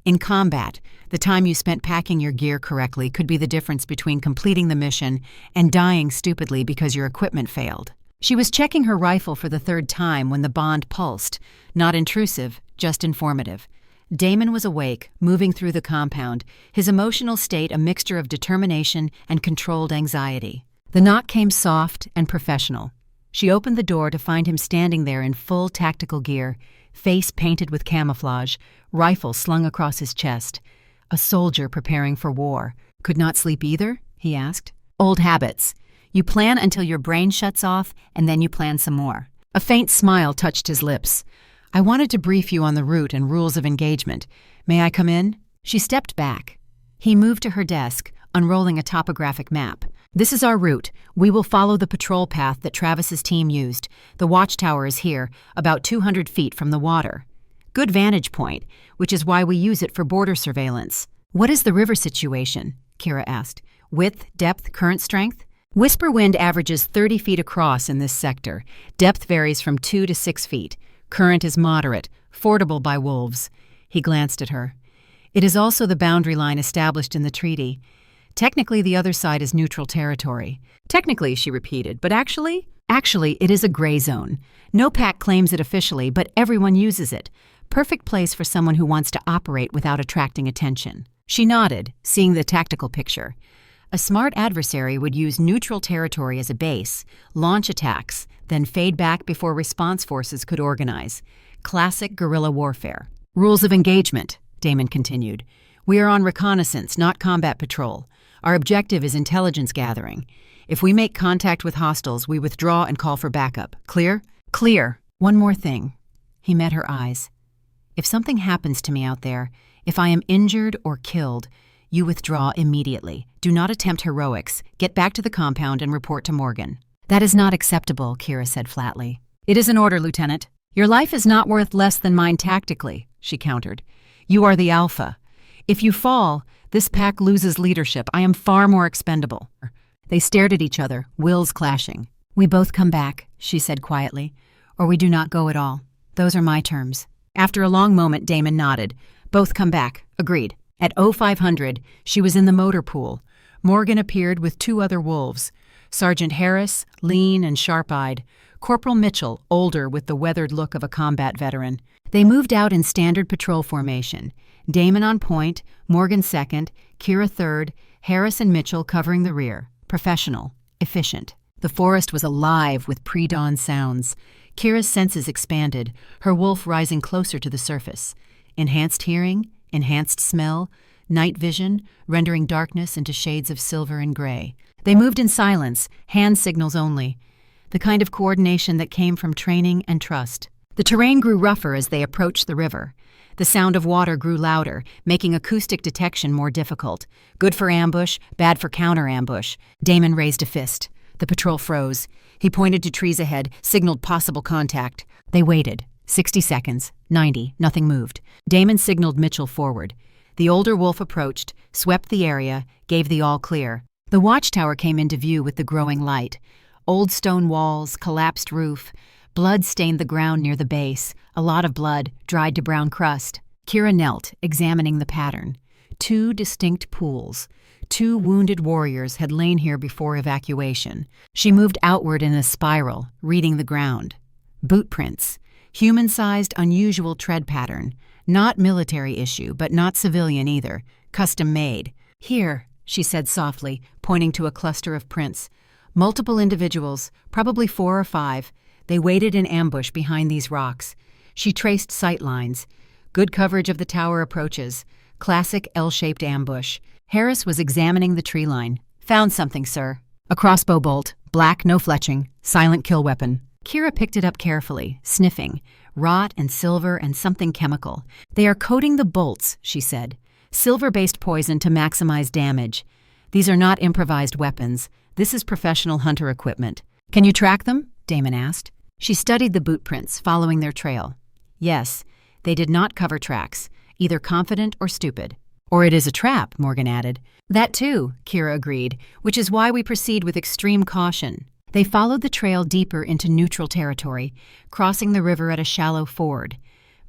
In combat, the time you spent packing your gear correctly could be the difference between completing the mission and dying stupidly because your equipment failed. She was checking her rifle for the 3rd time when the bond pulsed. Not intrusive, just informative. Damon was awake, moving through the compound, his emotional state a mixture of determination and controlled anxiety. The knock came soft and professional. She opened the door to find him standing there in full tactical gear, face painted with camouflage, rifle slung across his chest. A soldier preparing for war. "Could not sleep either?" he asked. "Old habits. You plan until your brain shuts off, and then you plan some more." A faint smile touched his lips. "I wanted to brief you on the route and rules of engagement. May I come in?" She stepped back. He moved to her desk, unrolling a topographic map. "This is our route. We will follow the patrol path that Travis's team used. The watchtower is here, about 200 feet from the water. Good vantage point, which is why we use it for border surveillance." "What is the river situation?" Kira asked. "Width, depth, current strength?" "Whisperwind averages 30 feet across in this sector. Depth varies from 2 to 6 feet. Current is moderate, fordable by wolves." He glanced at her. "It is also the boundary line established in the treaty. Technically, the other side is neutral territory." "Technically," she repeated, "but actually?" "Actually, it is a gray zone. No pack claims it officially, but everyone uses it. Perfect place for someone who wants to operate without attracting attention." She nodded, seeing the tactical picture. A smart adversary would use neutral territory as a base, launch attacks, then fade back before response forces could organize. Classic guerrilla warfare. "Rules of engagement," Damon continued. "We are on reconnaissance, not combat patrol. Our objective is intelligence gathering. If we make contact with hostiles, we withdraw and call for backup. Clear?" "Clear. One more thing." He met her eyes. "If something happens to me out there, if I am injured or killed, you withdraw immediately. Do not attempt heroics. Get back to the compound and report to Morgan." That is not acceptable, Kira said flatly. It is an order, Lieutenant. Your life is not worth less than mine tactically, she countered. You are the alpha. If you fall, this pack loses leadership. I am far more expendable. They stared at each other, wills clashing. We both come back, she said quietly, or we do not go at all. Those are my terms. After a long moment, Damon nodded. Both come back. Agreed. At 0500, she was in the motor pool. Morgan appeared with two other wolves. Sergeant Harris, lean and sharp-eyed. Corporal Mitchell, older with the weathered look of a combat veteran. They moved out in standard patrol formation. Damon on point, Morgan second, Kira third, Harris and Mitchell covering the rear. Professional. Efficient. The forest was alive with pre-dawn sounds. Kira's senses expanded, her wolf rising closer to the surface. Enhanced hearing, enhanced smell, night vision, rendering darkness into shades of silver and gray. They moved in silence, hand signals only, the kind of coordination that came from training and trust. The terrain grew rougher as they approached the river. The sound of water grew louder, making acoustic detection more difficult. Good for ambush, bad for counter-ambush. Damon raised a fist. The patrol froze. He pointed to trees ahead, signaled possible contact. They waited. 60 seconds. 90. Nothing moved. Damon signaled Mitchell forward. The older wolf approached, swept the area, gave the all-clear. The watchtower came into view with the growing light. Old stone walls, collapsed roof. Blood stained the ground near the base. A lot of blood, dried to brown crust. Kira knelt, examining the pattern. 2 distinct pools. 2 wounded warriors had lain here before evacuation. She moved outward in a spiral, reading the ground. Boot prints. Human-sized, unusual tread pattern. Not military issue, but not civilian either. Custom-made. Here, she said softly, pointing to a cluster of prints. Multiple individuals, probably 4 or 5. They waited in ambush behind these rocks. She traced sight lines. Good coverage of the tower approaches. Classic L-shaped ambush. Harris was examining the tree line. Found something, sir. A crossbow bolt, black, no fletching, silent kill weapon. Kira picked it up carefully, sniffing. Rot and silver and something chemical. They are coating the bolts, she said. Silver-based poison to maximize damage. These are not improvised weapons. This is professional hunter equipment. Can you track them? Damon asked. She studied the boot prints, following their trail. Yes, they did not cover tracks, either confident or stupid. Or it is a trap, Morgan added. That too, Kira agreed, which is why we proceed with extreme caution. They followed the trail deeper into neutral territory, crossing the river at a shallow ford.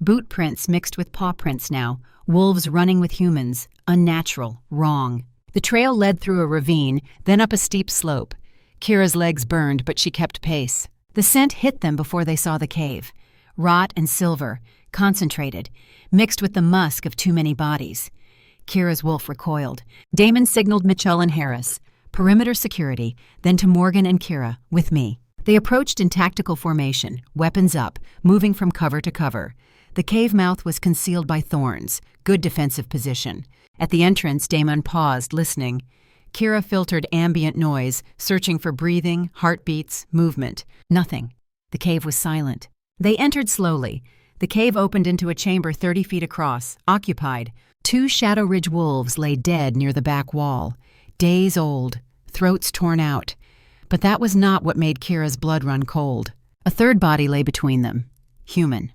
Boot prints mixed with paw prints now, wolves running with humans, unnatural, wrong. The trail led through a ravine, then up a steep slope. Kira's legs burned, but she kept pace. The scent hit them before they saw the cave. Rot and silver, concentrated, mixed with the musk of too many bodies. Kira's wolf recoiled. Damon signaled Mitchell and Harris. Perimeter security, then to Morgan and Kira, with me. They approached in tactical formation, weapons up, moving from cover to cover. The cave mouth was concealed by thorns, good defensive position. At the entrance, Damon paused, listening. Kira filtered ambient noise, searching for breathing, heartbeats, movement. Nothing. The cave was silent. They entered slowly. The cave opened into a chamber 30 feet across, occupied. 2 Shadow Ridge wolves lay dead near the back wall. Days old, throats torn out. But that was not what made Kira's blood run cold. A third body lay between them. Human.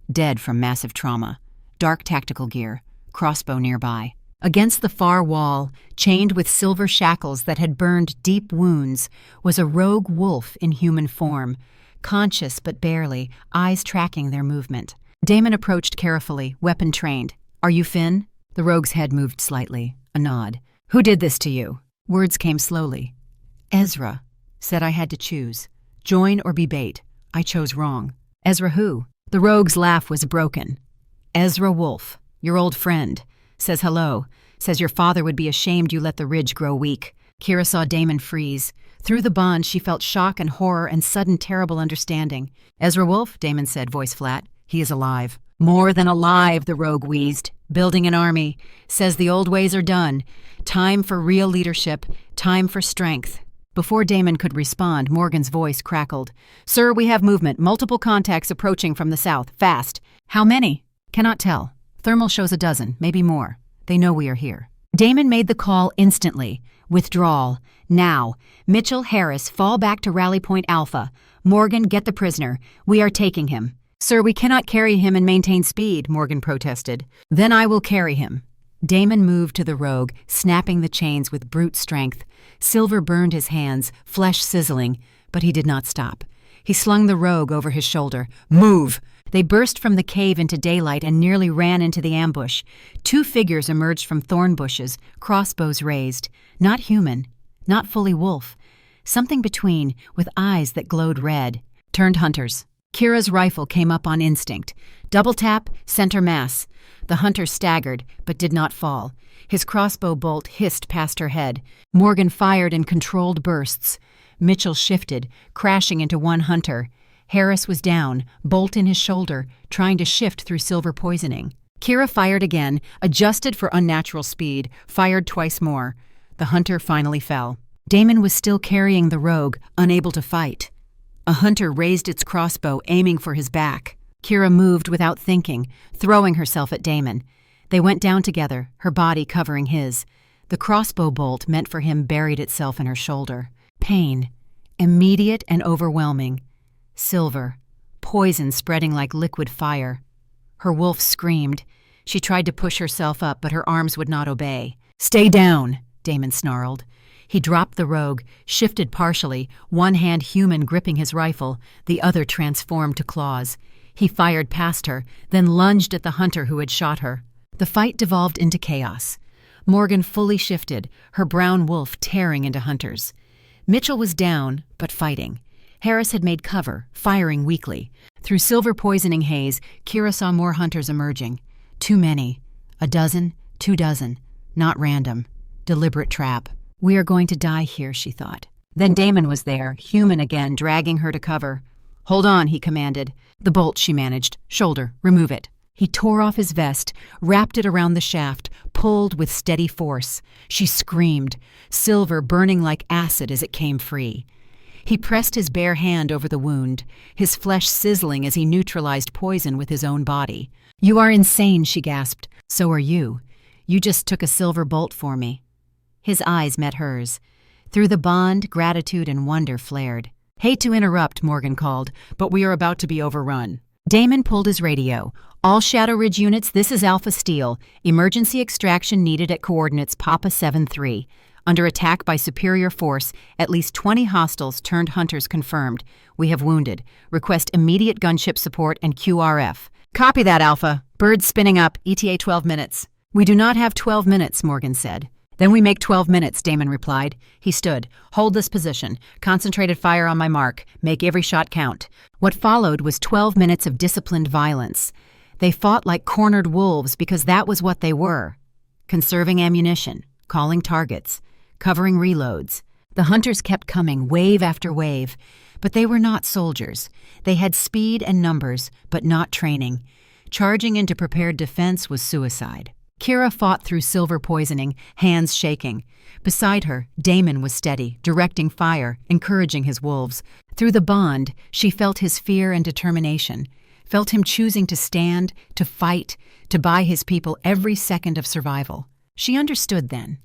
Dead from massive trauma. Dark tactical gear. Crossbow nearby. Against the far wall, chained with silver shackles that had burned deep wounds, was a rogue wolf in human form. Conscious but barely, eyes tracking their movement. Damon approached carefully, weapon trained. Are you Finn? The rogue's head moved slightly. A nod. Who did this to you? Words came slowly. Ezra. Said I had to choose. Join or be bait. I chose wrong. Ezra who? The rogue's laugh was broken. Ezra Wolf, your old friend. Says hello. Says your father would be ashamed you let the ridge grow weak. Kira saw Damon freeze. Through the bond, she felt shock and horror and sudden terrible understanding. Ezra Wolf, Damon said, voice flat. He is alive. More than alive, the rogue wheezed. Building an army. Says the old ways are done. Time for real leadership. Time for strength. Before Damon could respond, Morgan's voice crackled. Sir, we have movement. Multiple contacts approaching from the south. Fast. How many? Cannot tell. Thermal shows a dozen, maybe more. They know we are here. Damon made the call instantly. Withdrawal. Now. Mitchell, Harris, fall back to Rally Point Alpha. Morgan, get the prisoner. We are taking him. Sir, we cannot carry him and maintain speed, Morgan protested. Then I will carry him. Damon moved to the rogue, snapping the chains with brute strength. Silver burned his hands, flesh sizzling, but he did not stop. He slung the rogue over his shoulder. Move! They burst from the cave into daylight and nearly ran into the ambush. Two figures emerged from thorn bushes, crossbows raised. Not human, not fully wolf. Something between, with eyes that glowed red. Turned hunters. Kira's rifle came up on instinct. Double tap, center mass. The hunter staggered, but did not fall. His crossbow bolt hissed past her head. Morgan fired in controlled bursts. Mitchell shifted, crashing into one hunter. Harris was down, bolt in his shoulder, trying to shift through silver poisoning. Kira fired again, adjusted for unnatural speed, fired twice more. The hunter finally fell. Damon was still carrying the rogue, unable to fight. A hunter raised its crossbow, aiming for his back. Kira moved without thinking, throwing herself at Damon. They went down together, her body covering his. The crossbow bolt meant for him buried itself in her shoulder. Pain, immediate and overwhelming. Silver, poison spreading like liquid fire. Her wolf screamed. She tried to push herself up, but her arms would not obey. Stay down, Damon snarled. He dropped the rogue, shifted partially, one hand human gripping his rifle, the other transformed to claws. He fired past her, then lunged at the hunter who had shot her. The fight devolved into chaos. Morgan fully shifted, her brown wolf tearing into hunters. Mitchell was down, but fighting. Harris had made cover, firing weakly. Through silver poisoning haze, Kira saw more hunters emerging. Too many. A dozen, 2 dozen. Not random. Deliberate trap. We are going to die here, she thought. Then Damon was there, human again, dragging her to cover. Hold on, he commanded. The bolt she managed. Shoulder, remove it. He tore off his vest, wrapped it around the shaft, pulled with steady force. She screamed, silver burning like acid as it came free. He pressed his bare hand over the wound, his flesh sizzling as he neutralized poison with his own body. You are insane, she gasped. So are you. You just took a silver bolt for me. His eyes met hers. Through the bond, gratitude and wonder flared. Hate to interrupt, Morgan called, but we are about to be overrun. Damon pulled his radio. All Shadow Ridge units, this is Alpha Steel. Emergency extraction needed at coordinates Papa 7-3. Under attack by superior force, at least 20 hostiles turned hunters confirmed. We have wounded. Request immediate gunship support and QRF. Copy that, Alpha. Birds spinning up, ETA 12 minutes. We do not have 12 minutes, Morgan said. Then we make 12 minutes, Damon replied. He stood. Hold this position. Concentrated fire on my mark. Make every shot count. What followed was 12 minutes of disciplined violence. They fought like cornered wolves because that was what they were. Conserving ammunition, calling targets, covering reloads. The hunters kept coming, wave after wave. But they were not soldiers. They had speed and numbers, but not training. Charging into prepared defense was suicide. Kira fought through silver poisoning, hands shaking. Beside her, Damon was steady, directing fire, encouraging his wolves. Through the bond, she felt his fear and determination, felt him choosing to stand, to fight, to buy his people every second of survival. She understood then.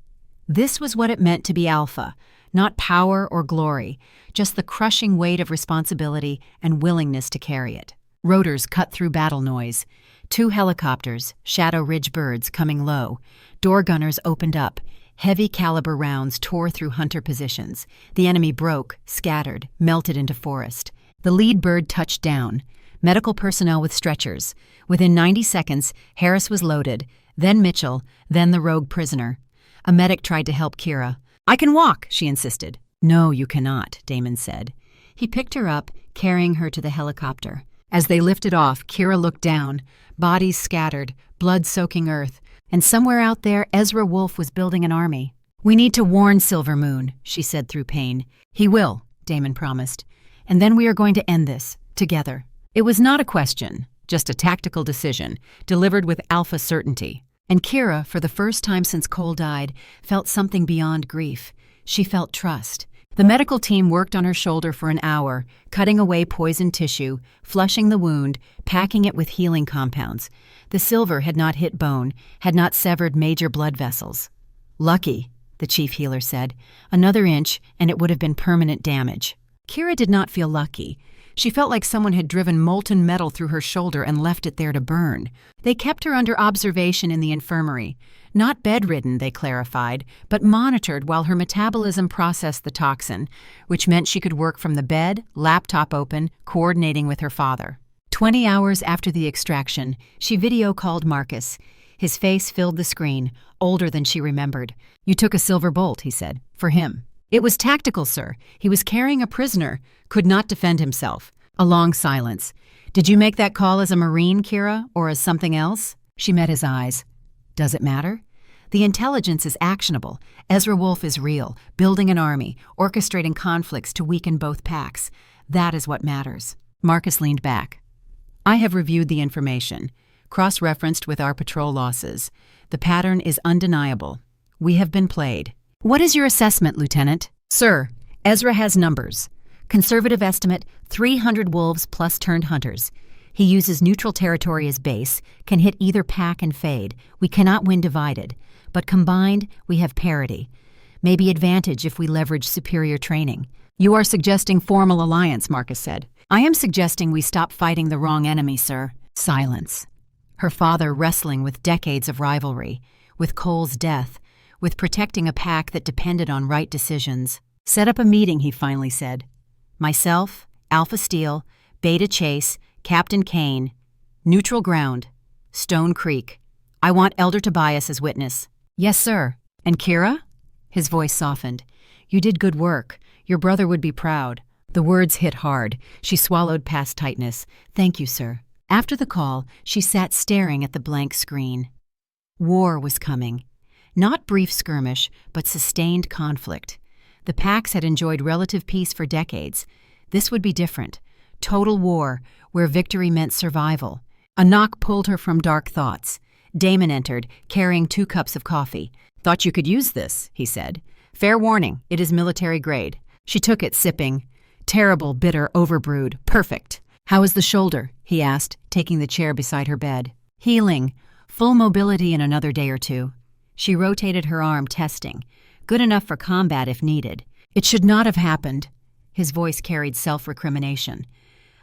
This was what it meant to be Alpha, not power or glory, just the crushing weight of responsibility and willingness to carry it. Rotors cut through battle noise. 2 helicopters, Shadow Ridge birds, coming low. Door gunners opened up. Heavy caliber rounds tore through hunter positions. The enemy broke, scattered, melted into forest. The lead bird touched down. Medical personnel with stretchers. Within 90 seconds, Harris was loaded, then Mitchell, then the rogue prisoner. A medic tried to help Kira. I can walk, she insisted. No, you cannot, Damon said. He picked her up, carrying her to the helicopter. As they lifted off, Kira looked down, bodies scattered, blood soaking earth, and somewhere out there Ezra Wolf was building an army. We need to warn Silver Moon, she said through pain. He will, Damon promised. And then we are going to end this, together. It was not a question, just a tactical decision, delivered with Alpha certainty. And Kira, for the first time since Cole died, felt something beyond grief. She felt trust. The medical team worked on her shoulder for an hour, cutting away poisoned tissue, flushing the wound, packing it with healing compounds. The silver had not hit bone, had not severed major blood vessels. Lucky, the chief healer said. Another inch, and it would have been permanent damage. Kira did not feel lucky. She felt like someone had driven molten metal through her shoulder and left it there to burn. They kept her under observation in the infirmary. Not bedridden, they clarified, but monitored while her metabolism processed the toxin, which meant she could work from the bed, laptop open, coordinating with her father. 20 hours after the extraction, she video called Marcus. His face filled the screen, older than she remembered. "You took a silver bolt," he said, "for him." "It was tactical, sir. He was carrying a prisoner, could not defend himself." A long silence. "Did you make that call as a Marine, Kira, or as something else?" She met his eyes. "Does it matter?" "The intelligence is actionable. Ezra Wolf is real, building an army, orchestrating conflicts to weaken both packs. That is what matters." Marcus leaned back. "I have reviewed the information, cross-referenced with our patrol losses. The pattern is undeniable. We have been played." "What is your assessment, Lieutenant?" "Sir, Ezra has numbers. Conservative estimate, 300 wolves plus turned hunters. He uses neutral territory as base, can hit either pack and fade. We cannot win divided. But combined, we have parity. Maybe advantage if we leverage superior training." "You are suggesting formal alliance," Marcus said. "I am suggesting we stop fighting the wrong enemy, sir." Silence. Her father wrestling with decades of rivalry, with Cole's death, with protecting a pack that depended on right decisions. "Set up a meeting," he finally said. "Myself, Alpha Steel, Beta Chase, Captain Kane, neutral ground, Stone Creek. I want Elder Tobias as witness." "Yes, sir." "And Kira?" His voice softened. "You did good work. Your brother would be proud." The words hit hard. She swallowed past tightness. "Thank you, sir." After the call, she sat staring at the blank screen. War was coming. Not brief skirmish, but sustained conflict. The packs had enjoyed relative peace for decades. This would be different. Total war, where victory meant survival. A knock pulled her from dark thoughts. Damon entered, carrying 2 cups of coffee. "Thought you could use this," he said. "Fair warning, it is military grade." She took it, sipping. Terrible, bitter, overbrewed. Perfect. "How is the shoulder?" he asked, taking the chair beside her bed. "Healing. Full mobility in another day or 2. She rotated her arm, testing. Good enough for combat if needed. "It should not have happened." His voice carried self-recrimination.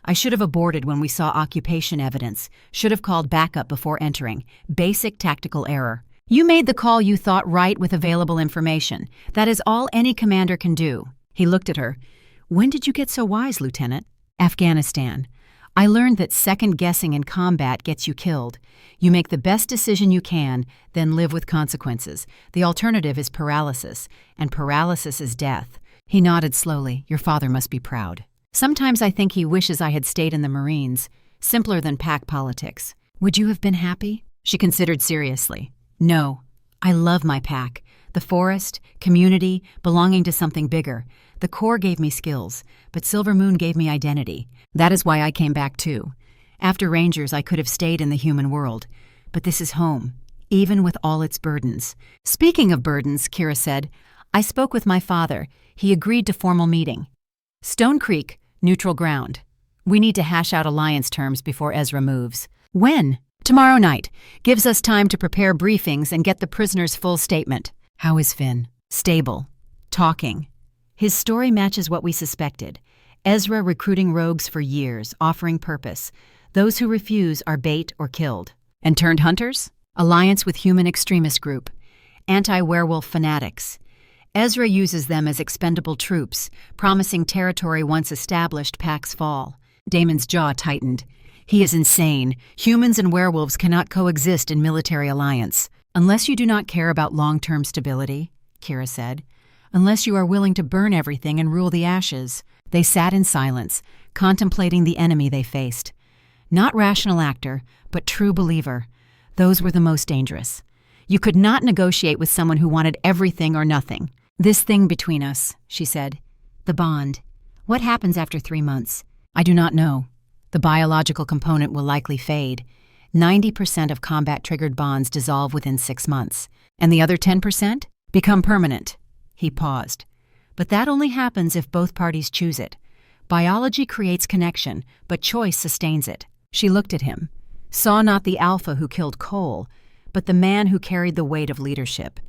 "I should have aborted when we saw occupation evidence. Should have called backup before entering. Basic tactical error. You made the call you thought right with available information. That is all any commander can do." He looked at her. "When did you get so wise, Lieutenant?" "Afghanistan. I learned that second-guessing in combat gets you killed. You make the best decision you can, then live with consequences. The alternative is paralysis, and paralysis is death." He nodded slowly. "Your father must be proud." "Sometimes I think he wishes I had stayed in the Marines. Simpler than pack politics." "Would you have been happy?" She considered seriously. "No. I love my pack. The forest, community, belonging to something bigger. The Corps gave me skills, but Silver Moon gave me identity. That is why I came back too. After Rangers, I could have stayed in the human world. But this is home, even with all its burdens." "Speaking of burdens," Kira said, "I spoke with my father. He agreed to formal meeting. Stone Creek, neutral ground. We need to hash out alliance terms before Ezra moves." "When?" "Tomorrow night. Gives us time to prepare briefings and get the prisoner's full statement." "How is Finn?" "Stable. Talking. His story matches what we suspected. Ezra recruiting rogues for years, offering purpose. Those who refuse are bait or killed." "And turned hunters?" "Alliance with human extremist group. Anti-werewolf fanatics. Ezra uses them as expendable troops, promising territory once established packs fall." Damon's jaw tightened. "He is insane. Humans and werewolves cannot coexist in military alliance." "Unless you do not care about long-term stability," Kira said. "Unless you are willing to burn everything and rule the ashes." They sat in silence, contemplating the enemy they faced. Not rational actor, but true believer. Those were the most dangerous. You could not negotiate with someone who wanted everything or nothing. "This thing between us," she said. "The bond. What happens after 3 months?" "I do not know. The biological component will likely fade. 90% of combat-triggered bonds dissolve within 6 months. And the other 10% become permanent." He paused. "But that only happens if both parties choose it. Biology creates connection, but choice sustains it." She looked at him, saw not the alpha who killed Cole, but the man who carried the weight of leadership.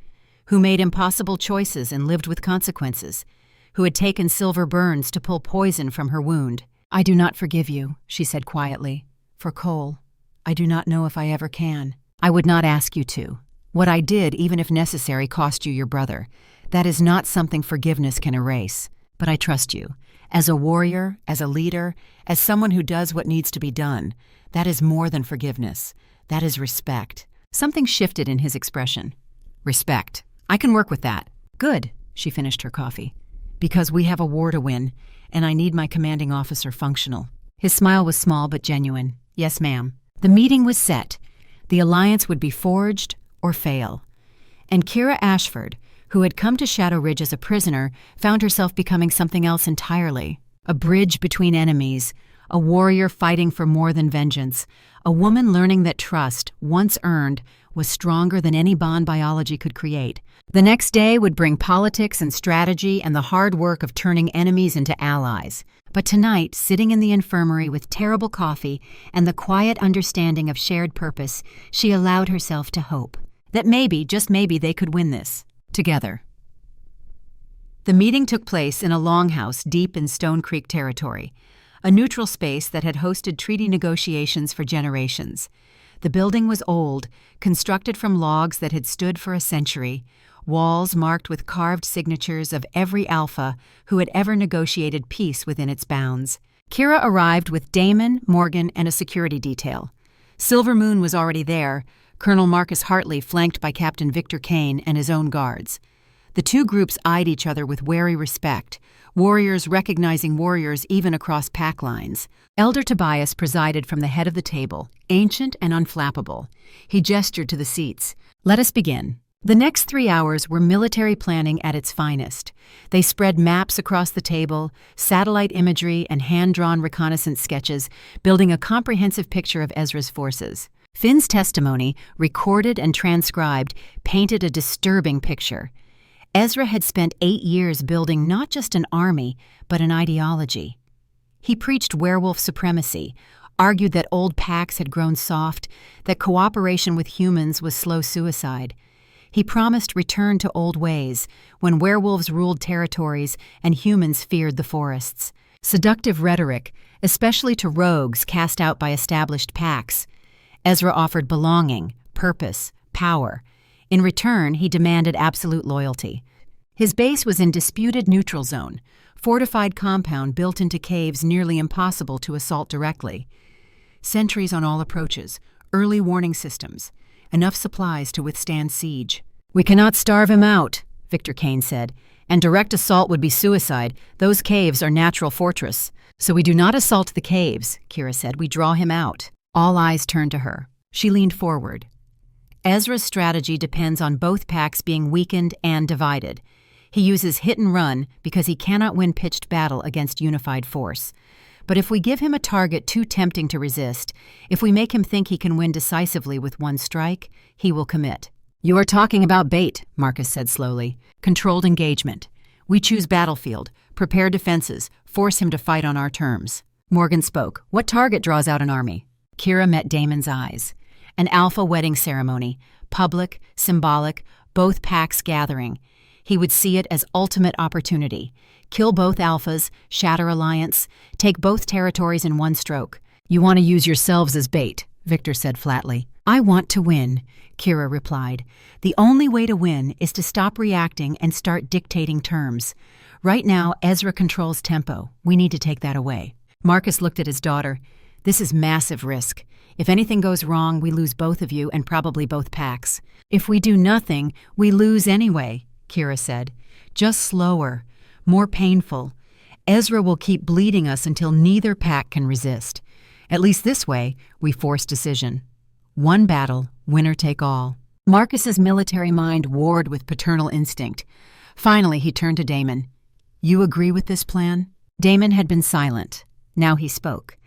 who made impossible choices and lived with consequences, who had taken silver burns to pull poison from her wound. "I do not forgive you," she said quietly. "For Cole, I do not know if I ever can. I would not ask you to. What I did, even if necessary, cost you your brother. That is not something forgiveness can erase. But I trust you. As a warrior, as a leader, as someone who does what needs to be done, that is more than forgiveness. That is respect." Something shifted in his expression. "Respect. I can work with that." "Good," she finished her coffee. "Because we have a war to win, and I need my commanding officer functional." His smile was small but genuine. "Yes, ma'am." The meeting was set. The alliance would be forged or fail. And Kira Ashford, who had come to Shadow Ridge as a prisoner, found herself becoming something else entirely. A bridge between enemies, a warrior fighting for more than vengeance, a woman learning that trust, once earned, was stronger than any bond biology could create. The next day would bring politics and strategy and the hard work of turning enemies into allies. But tonight, sitting in the infirmary with terrible coffee and the quiet understanding of shared purpose, she allowed herself to hope that maybe, just maybe, they could win this together. The meeting took place in a longhouse deep in Stone Creek territory, a neutral space that had hosted treaty negotiations for generations. The building was old, constructed from logs that had stood for a century, walls marked with carved signatures of every alpha who had ever negotiated peace within its bounds. Kira arrived with Damon, Morgan, and a security detail. Silver Moon was already there, Colonel Marcus Hartley flanked by Captain Victor Kane and his own guards. The two groups eyed each other with wary respect, warriors recognizing warriors even across pack lines. Elder Tobias presided from the head of the table, ancient and unflappable. He gestured to the seats. "Let us begin." The next 3 hours were military planning at its finest. They spread maps across the table, satellite imagery, and hand-drawn reconnaissance sketches, building a comprehensive picture of Ezra's forces. Finn's testimony, recorded and transcribed, painted a disturbing picture. Ezra had spent 8 years building not just an army, but an ideology. He preached werewolf supremacy, argued that old packs had grown soft, that cooperation with humans was slow suicide. He promised return to old ways, when werewolves ruled territories and humans feared the forests. Seductive rhetoric, especially to rogues cast out by established packs. Ezra offered belonging, purpose, power. In return, he demanded absolute loyalty. His base was in disputed neutral zone, fortified compound built into caves nearly impossible to assault directly. Sentries on all approaches, early warning systems, enough supplies to withstand siege. "We cannot starve him out," Victor Kane said, "and direct assault would be suicide. Those caves are natural fortress." "So we do not assault the caves," Kira said. "We draw him out." All eyes turned to her. She leaned forward. "Ezra's strategy depends on both packs being weakened and divided. He uses hit and run because he cannot win pitched battle against unified force. But if we give him a target too tempting to resist, if we make him think he can win decisively with one strike, he will commit." "You are talking about bait," Marcus said slowly. "Controlled engagement. We choose battlefield, prepare defenses, force him to fight on our terms." Morgan spoke. "What target draws out an army?" Kira met Damon's eyes. An alpha wedding ceremony, public, symbolic, both packs gathering. He would see it as ultimate opportunity. Kill both alphas, shatter alliance, take both territories in one stroke. "You want to use yourselves as bait," Victor said flatly. "I want to win," Kira replied. "The only way to win is to stop reacting and start dictating terms. Right now, Ezra controls tempo. We need to take that away." Marcus looked at his daughter. "This is massive risk. If anything goes wrong, we lose both of you and probably both packs." "If we do nothing, we lose anyway," Kira said. "Just slower, more painful. Ezra will keep bleeding us until neither pack can resist. At least this way, we force decision. One battle, winner take all." Marcus's military mind warred with paternal instinct. Finally, he turned to Damon. "You agree with this plan?" Damon had been silent. Now he spoke.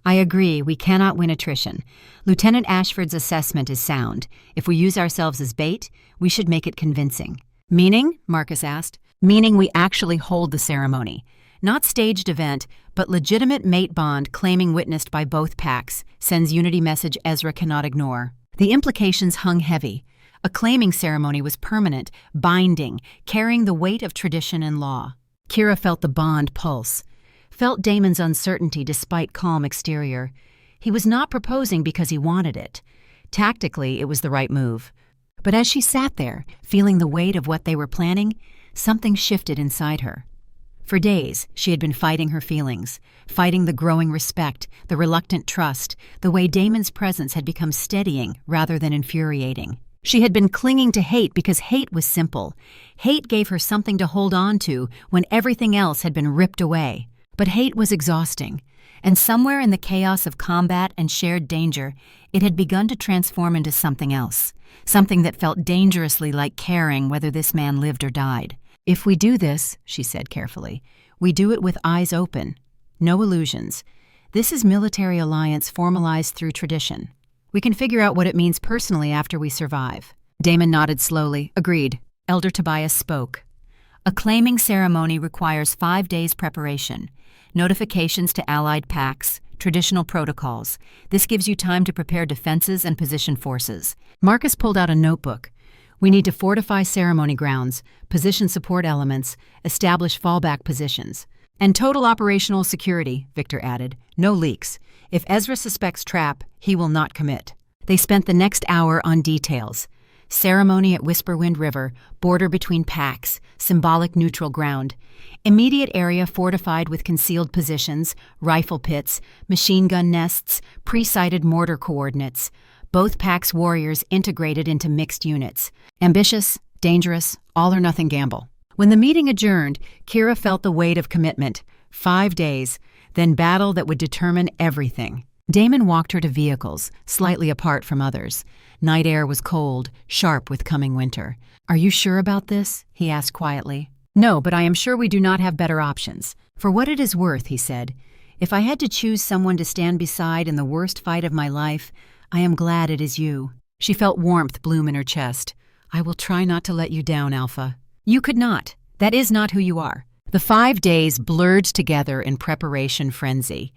"I agree, we cannot win attrition. Lieutenant Ashford's assessment is sound. If we use ourselves as bait, we should make it convincing." "Meaning?" Marcus asked. "Meaning we actually hold the ceremony. Not staged event, but legitimate mate bond claiming witnessed by both packs, sends unity message Ezra cannot ignore." The implications hung heavy. A claiming ceremony was permanent, binding, carrying the weight of tradition and law. Kira felt the bond pulse, felt Damon's uncertainty despite calm exterior. He was not proposing because he wanted it. Tactically, it was the right move. But as she sat there, feeling the weight of what they were planning, something shifted inside her. For days, she had been fighting her feelings, fighting the growing respect, the reluctant trust, the way Damon's presence had become steadying rather than infuriating. She had been clinging to hate because hate was simple. Hate gave her something to hold on to when everything else had been ripped away. But hate was exhausting, and somewhere in the chaos of combat and shared danger, it had begun to transform into something else, something that felt dangerously like caring whether this man lived or died. "If we do this," she said carefully, "we do it with eyes open. No illusions. This is military alliance formalized through tradition. We can figure out what it means personally after we survive." Damon nodded slowly. "Agreed." Elder Tobias spoke. "A claiming ceremony requires 5 days preparation. Notifications to allied packs, traditional protocols. This gives you time to prepare defenses and position forces." Marcus pulled out a notebook. "We need to fortify ceremony grounds, position support elements, establish fallback positions. And total operational security," Victor added. "No leaks. If Ezra suspects trap, he will not commit." They spent the next hour on details. Ceremony at Whisperwind River, border between packs, symbolic neutral ground. Immediate area fortified with concealed positions, rifle pits, machine gun nests, pre-sighted mortar coordinates. Both packs' warriors integrated into mixed units. Ambitious, dangerous, all-or-nothing gamble. When the meeting adjourned, Kira felt the weight of commitment. 5 days, then battle that would determine everything. Damon walked her to vehicles, slightly apart from others. Night air was cold, sharp with coming winter. "Are you sure about this?" he asked quietly. "No, but I am sure we do not have better options. For what it is worth," he said, "if I had to choose someone to stand beside in the worst fight of my life, I am glad it is you." She felt warmth bloom in her chest. "I will try not to let you down, Alpha." "You could not. That is not who you are." The 5 days blurred together in preparation frenzy.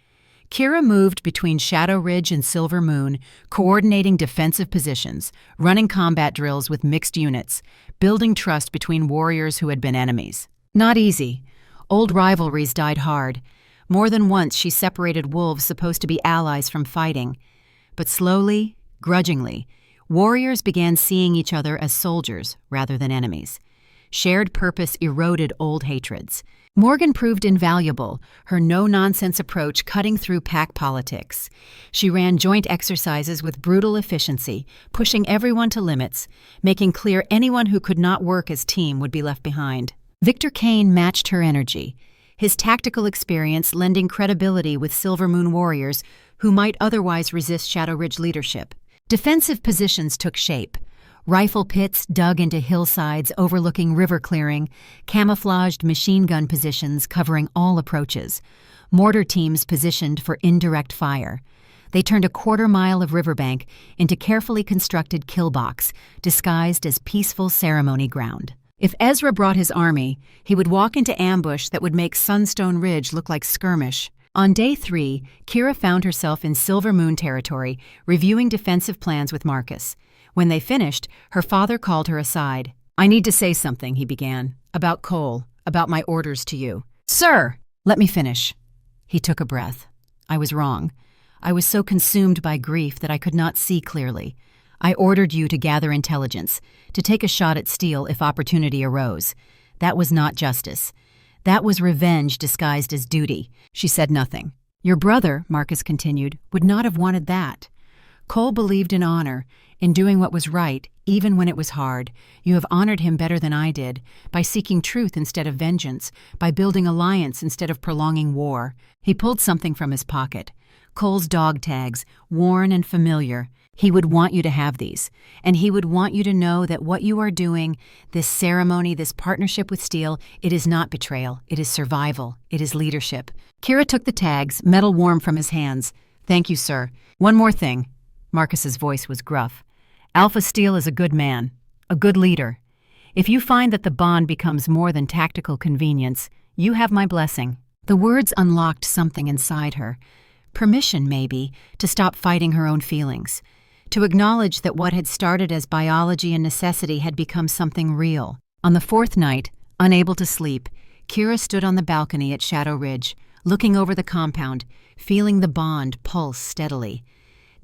Kira moved between Shadow Ridge and Silver Moon, coordinating defensive positions, running combat drills with mixed units, building trust between warriors who had been enemies. Not easy. Old rivalries died hard. More than once she separated wolves supposed to be allies from fighting. But slowly, grudgingly, warriors began seeing each other as soldiers rather than enemies. Shared purpose eroded old hatreds. Morgan proved invaluable, her no-nonsense approach cutting through pack politics. She ran joint exercises with brutal efficiency, pushing everyone to limits, making clear anyone who could not work as team would be left behind. Victor Kane matched her energy, his tactical experience lending credibility with Silver Moon warriors who might otherwise resist Shadow Ridge leadership. Defensive positions took shape. Rifle pits dug into hillsides overlooking river clearing, camouflaged machine gun positions covering all approaches, mortar teams positioned for indirect fire. They turned a quarter-mile of riverbank into carefully constructed kill box, disguised as peaceful ceremony ground. If Ezra brought his army, he would walk into ambush that would make Sunstone Ridge look like skirmish. On day 3, Kira found herself in Silver Moon territory, reviewing defensive plans with Marcus. When they finished, her father called her aside. "I need to say something," he began, "about Cole, about my orders to you." "Sir!" "Let me finish." He took a breath. "I was wrong. I was so consumed by grief that I could not see clearly. I ordered you to gather intelligence, to take a shot at Steele if opportunity arose. That was not justice. That was revenge disguised as duty." She said nothing. "Your brother," Marcus continued, "would not have wanted that. Cole believed in honor, in doing what was right, even when it was hard. You have honored him better than I did, by seeking truth instead of vengeance, by building alliance instead of prolonging war." He pulled something from his pocket. Cole's dog tags, worn and familiar. "He would want you to have these, and he would want you to know that what you are doing, this ceremony, this partnership with Steele, it is not betrayal, it is survival, it is leadership." Kira took the tags, metal warm from his hands. "Thank you, sir. One more thing." Marcus's voice was gruff. "Alpha Steele is a good man, a good leader. If you find that the bond becomes more than tactical convenience, you have my blessing." The words unlocked something inside her. Permission, maybe, to stop fighting her own feelings. to acknowledge that what had started as biology and necessity had become something real. On the fourth night, unable to sleep, Kira stood on the balcony at Shadow Ridge, looking over the compound, feeling the bond pulse steadily.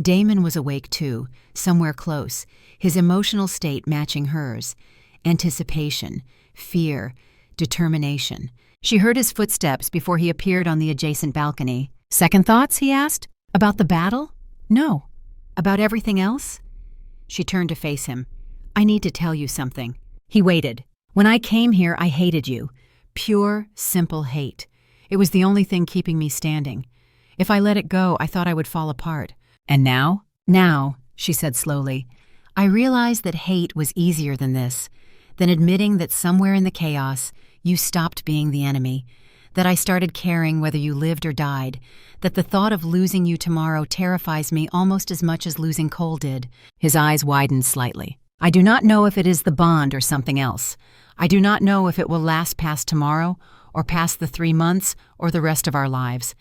Damon was awake too, somewhere close, his emotional state matching hers. Anticipation, fear, determination. She heard his footsteps before he appeared on the adjacent balcony. "Second thoughts?" he asked. "About the battle?" "No." "About everything else?" She turned to face him. "I need to tell you something." He waited. "When I came here, I hated you. Pure, simple hate. It was the only thing keeping me standing. If I let it go, I thought I would fall apart. And now?" "Now," she said slowly, "I realized that hate was easier than this, than admitting that somewhere in the chaos, you stopped being the enemy, that I started caring whether you lived or died, that the thought of losing you tomorrow terrifies me almost as much as losing Cole did." His eyes widened slightly. "I do not know if it is the bond or something else. I do not know if it will last past tomorrow, or past the 3 months, or the rest of our lives.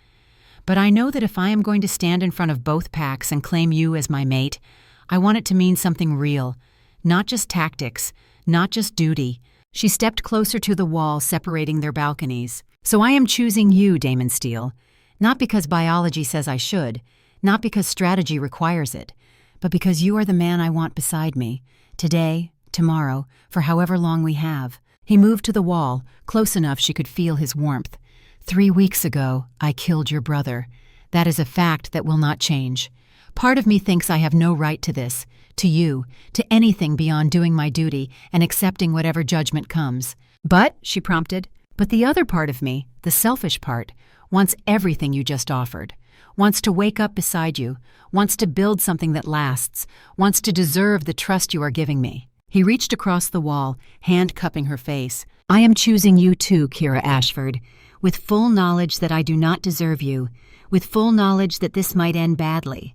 But I know that if I am going to stand in front of both packs and claim you as my mate, I want it to mean something real, not just tactics, not just duty." She stepped closer to the wall separating their balconies. "So I am choosing you, Damon Steele, not because biology says I should, not because strategy requires it, but because you are the man I want beside me, today, tomorrow, for however long we have." He moved to the wall, close enough she could feel his warmth. 3 weeks ago, I killed your brother. That is a fact that will not change. Part of me thinks I have no right to this, to you, to anything beyond doing my duty and accepting whatever judgment comes. "But," she prompted, "but the other part of me, the selfish part, wants everything you just offered, wants to wake up beside you, wants to build something that lasts, wants to deserve the trust you are giving me." He reached across the wall, hand cupping her face. "I am choosing you too, Kira Ashford, with full knowledge that I do not deserve you, with full knowledge that this might end badly.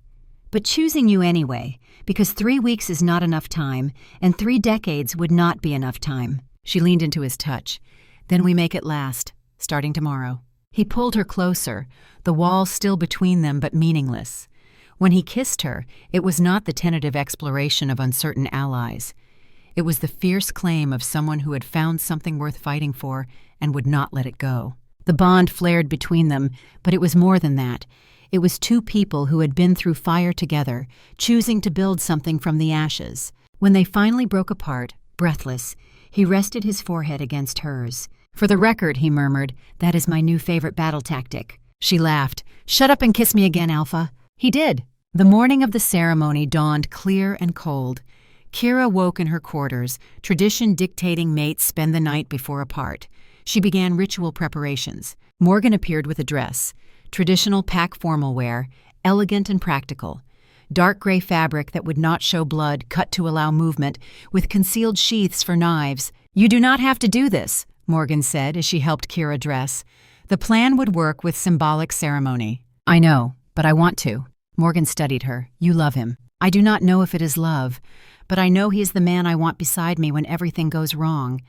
But choosing you anyway, because 3 weeks is not enough time, and 3 decades would not be enough time." She leaned into his touch. "Then we make it last, starting tomorrow." He pulled her closer, the wall still between them but meaningless. When he kissed her, it was not the tentative exploration of uncertain allies. It was the fierce claim of someone who had found something worth fighting for and would not let it go. The bond flared between them, but it was more than that. It was 2 people who had been through fire together, choosing to build something from the ashes. When they finally broke apart, breathless, he rested his forehead against hers. "For the record," he murmured, "that is my new favorite battle tactic." She laughed. "Shut up and kiss me again, Alpha." He did. The morning of the ceremony dawned clear and cold. Kira woke in her quarters, tradition dictating mates spend the night before a part. She began ritual preparations. Morgan appeared with a dress, traditional pack formal wear, elegant and practical. Dark gray fabric that would not show blood, cut to allow movement, with concealed sheaths for knives. "You do not have to do this," Morgan said as she helped Kira dress. "The plan would work with symbolic ceremony." "I know, but I want to." Morgan studied her. "You love him." "I do not know if it is love, but I know he is the man I want beside me when everything goes wrong.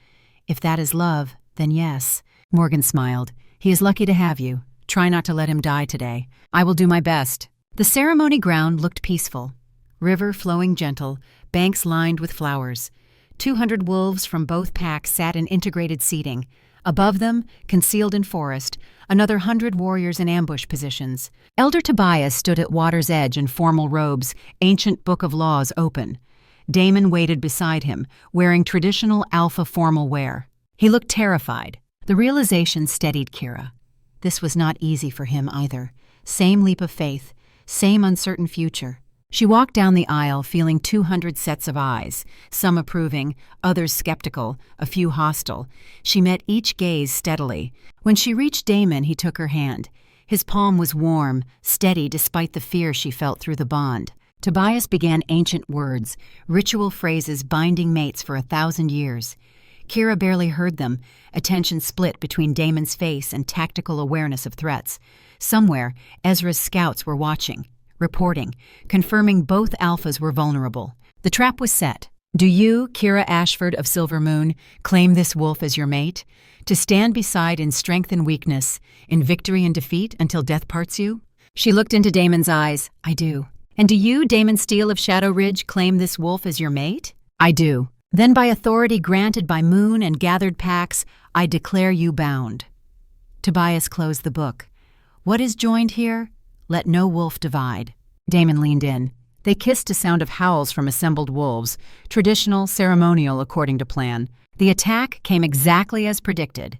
If that is love, then yes." Morgan smiled. "He is lucky to have you. Try not to let him die today." "I will do my best." The ceremony ground looked peaceful. River flowing gentle, banks lined with flowers. 200 wolves from both packs sat in integrated seating. Above them, concealed in forest, another 100 warriors in ambush positions. Elder Tobias stood at water's edge in formal robes, ancient book of laws open. Damon waited beside him, wearing traditional alpha formal wear. He looked terrified. The realization steadied Kira. This was not easy for him either. Same leap of faith, same uncertain future. She walked down the aisle feeling 200 sets of eyes, some approving, others skeptical, a few hostile. She met each gaze steadily. When she reached Damon, he took her hand. His palm was warm, steady despite the fear she felt through the bond. Tobias began ancient words, ritual phrases binding mates for 1,000 years. Kira barely heard them, attention split between Damon's face and tactical awareness of threats. Somewhere, Ezra's scouts were watching, reporting, confirming both alphas were vulnerable. The trap was set. Do you, Kira Ashford of Silver Moon, claim this wolf as your mate? To stand beside in strength and weakness, in victory and defeat until death parts you? She looked into Damon's eyes. "I do." And do you, Damon Steele of Shadow Ridge, claim this wolf as your mate? I do. Then by authority granted by moon and gathered packs, I declare you bound. Tobias closed the book. What is joined here? Let no wolf divide. Damon leaned in. They kissed to sound of howls from assembled wolves, traditional, ceremonial according to plan. The attack came exactly as predicted.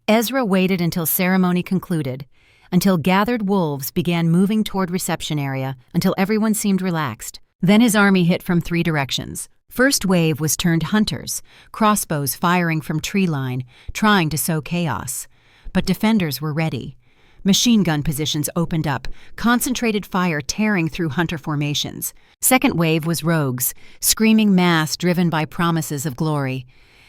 Ezra waited until ceremony concluded, until gathered wolves began moving toward reception area, until everyone seemed relaxed. Then his army hit from 3 directions. First wave was turned hunters, crossbows firing from tree line, trying to sow chaos. But defenders were ready. Machine gun positions opened up, concentrated fire tearing through hunter formations. Second wave was rogues, screaming mass driven by promises of glory.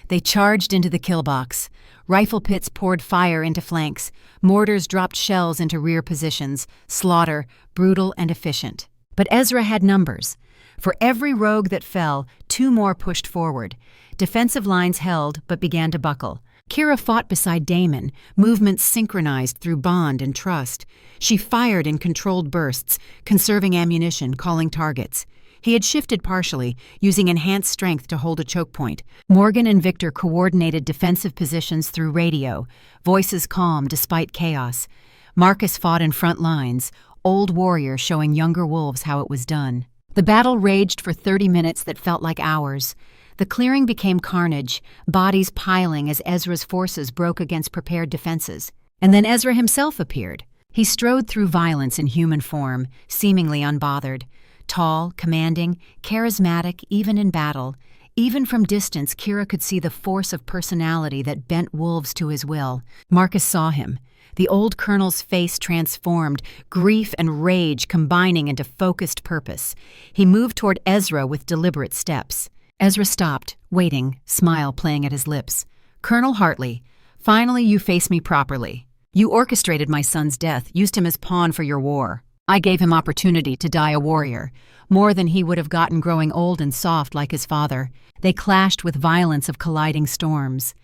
They charged into the kill box. Rifle pits poured fire into flanks. Mortars dropped shells into rear positions. Slaughter, brutal and efficient. But Ezra had numbers. For every rogue that fell, 2 more pushed forward. Defensive lines held but began to buckle. Kira fought beside Damon, movements synchronized through bond and trust. She fired in controlled bursts, conserving ammunition, calling targets. He had shifted partially, using enhanced strength to hold a choke point. Morgan and Victor coordinated defensive positions through radio, voices calm despite chaos. Marcus fought in front lines, old warrior showing younger wolves how it was done. The battle raged for 30 minutes that felt like hours. The clearing became carnage, bodies piling as Ezra's forces broke against prepared defenses. And then Ezra himself appeared. He strode through violence in human form, seemingly unbothered. Tall, commanding, charismatic, even in battle. Even from distance, Kira could see the force of personality that bent wolves to his will. Marcus saw him. The old colonel's face transformed, grief and rage combining into focused purpose. He moved toward Ezra with deliberate steps. Ezra stopped, waiting, smile playing at his lips. Colonel Hartley, finally you face me properly. You orchestrated my son's death, used him as pawn for your war. I gave him opportunity to die a warrior, more than he would have gotten growing old and soft like his father. They clashed with violence of colliding storms.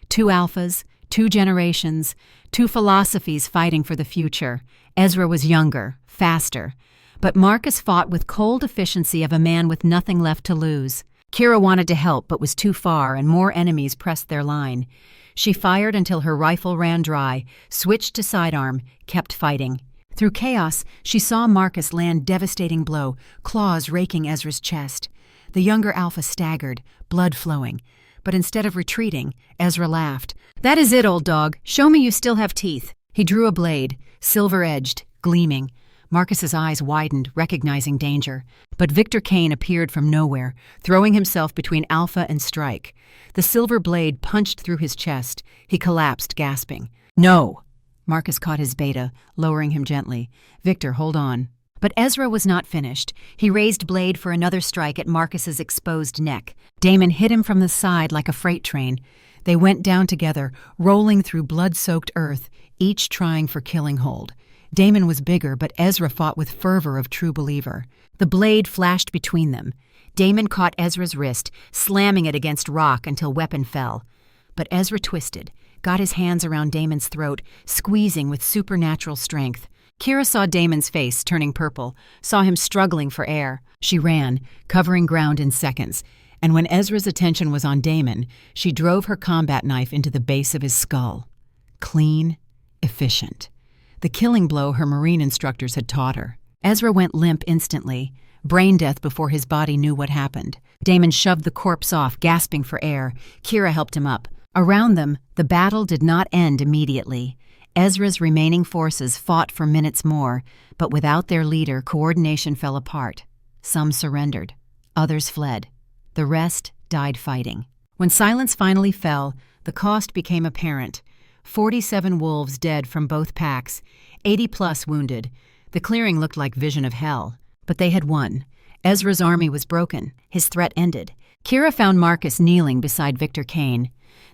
2 alphas, 2 generations, 2 philosophies fighting for the future. Ezra was younger, faster. But Marcus fought with cold efficiency of a man with nothing left to lose. Kira wanted to help but was too far and more enemies pressed their line. She fired until her rifle ran dry, switched to sidearm, kept fighting. Through chaos, she saw Marcus land devastating blow, claws raking Ezra's chest. The younger alpha staggered, blood flowing. But instead of retreating, Ezra laughed. That is it, old dog. Show me you still have teeth. He drew a blade, silver-edged, gleaming. Marcus's eyes widened, recognizing danger. But Victor Kane appeared from nowhere, throwing himself between Alpha and Strike. The silver blade punched through his chest. He collapsed, gasping. No! Marcus caught his beta, lowering him gently. Victor, hold on. But Ezra was not finished. He raised blade for another strike at Marcus's exposed neck. Damon hit him from the side like a freight train. They went down together, rolling through blood-soaked earth, each trying for killing hold. Damon was bigger, but Ezra fought with fervor of true believer. The blade flashed between them. Damon caught Ezra's wrist, slamming it against rock until weapon fell. But Ezra twisted, got his hands around Damon's throat, squeezing with supernatural strength. Kira saw Damon's face turning purple, saw him struggling for air. She ran, covering ground in seconds, and when Ezra's attention was on Damon, she drove her combat knife into the base of his skull. Clean, efficient. The killing blow her Marine instructors had taught her. Ezra went limp instantly, brain death before his body knew what happened. Damon shoved the corpse off, gasping for air. Kira helped him up. Around them, the battle did not end immediately. Ezra's remaining forces fought for minutes more, but without their leader, coordination fell apart. Some surrendered. Others fled. The rest died fighting. When silence finally fell, the cost became apparent. 47 wolves dead from both packs, 80+ wounded. The clearing looked like vision of hell. But they had won. Ezra's army was broken. His threat ended. Kira found Marcus kneeling beside Victor Kane.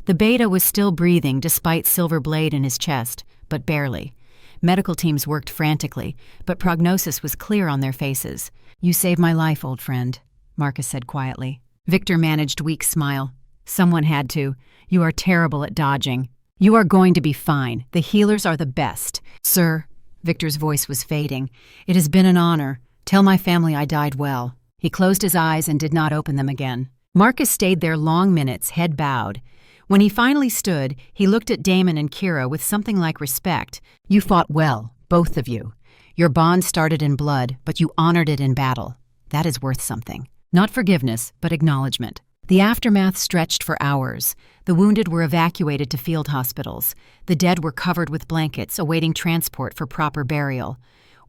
The beta was still breathing despite silver blade in his chest, but barely. Medical teams worked frantically, but prognosis was clear on their faces. You saved my life, old friend, Marcus said quietly. Victor managed weak smile. Someone had to. You are terrible at dodging. You are going to be fine. The healers are the best. Sir, Victor's voice was fading. It has been an honor. Tell my family I died well." He closed his eyes and did not open them again. Marcus stayed there long minutes, head bowed. When he finally stood, he looked at Damon and Kira with something like respect. "You fought well, both of you. Your bond started in blood, but you honored it in battle. That is worth something. Not forgiveness, but acknowledgement." The aftermath stretched for hours. The wounded were evacuated to field hospitals. The dead were covered with blankets, awaiting transport for proper burial.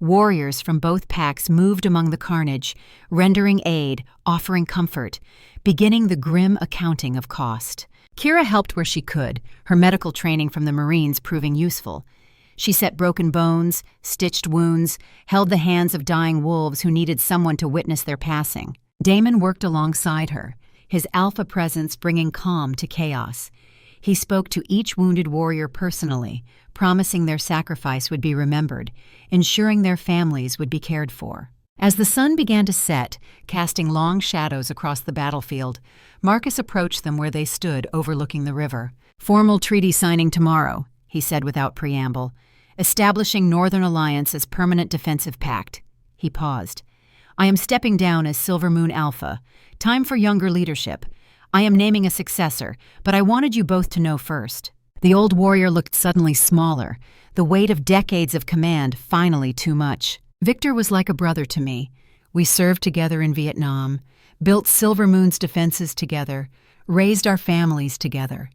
Warriors from both packs moved among the carnage, rendering aid, offering comfort, beginning the grim accounting of cost. Kira helped where she could, her medical training from the Marines proving useful. She set broken bones, stitched wounds, held the hands of dying wolves who needed someone to witness their passing. Damon worked alongside her, his alpha presence bringing calm to chaos. He spoke to each wounded warrior personally, promising their sacrifice would be remembered, ensuring their families would be cared for. As the sun began to set, casting long shadows across the battlefield, Marcus approached them where they stood overlooking the river. "Formal treaty signing tomorrow," he said without preamble, "establishing Northern Alliance as permanent defensive pact." He paused. "I am stepping down as Silver Moon Alpha. Time for younger leadership. I am naming a successor, but I wanted you both to know first." The old warrior looked suddenly smaller, the weight of decades of command finally too much. "Victor was like a brother to me. We served together in Vietnam, built Silver Moon's defenses together, raised our families together.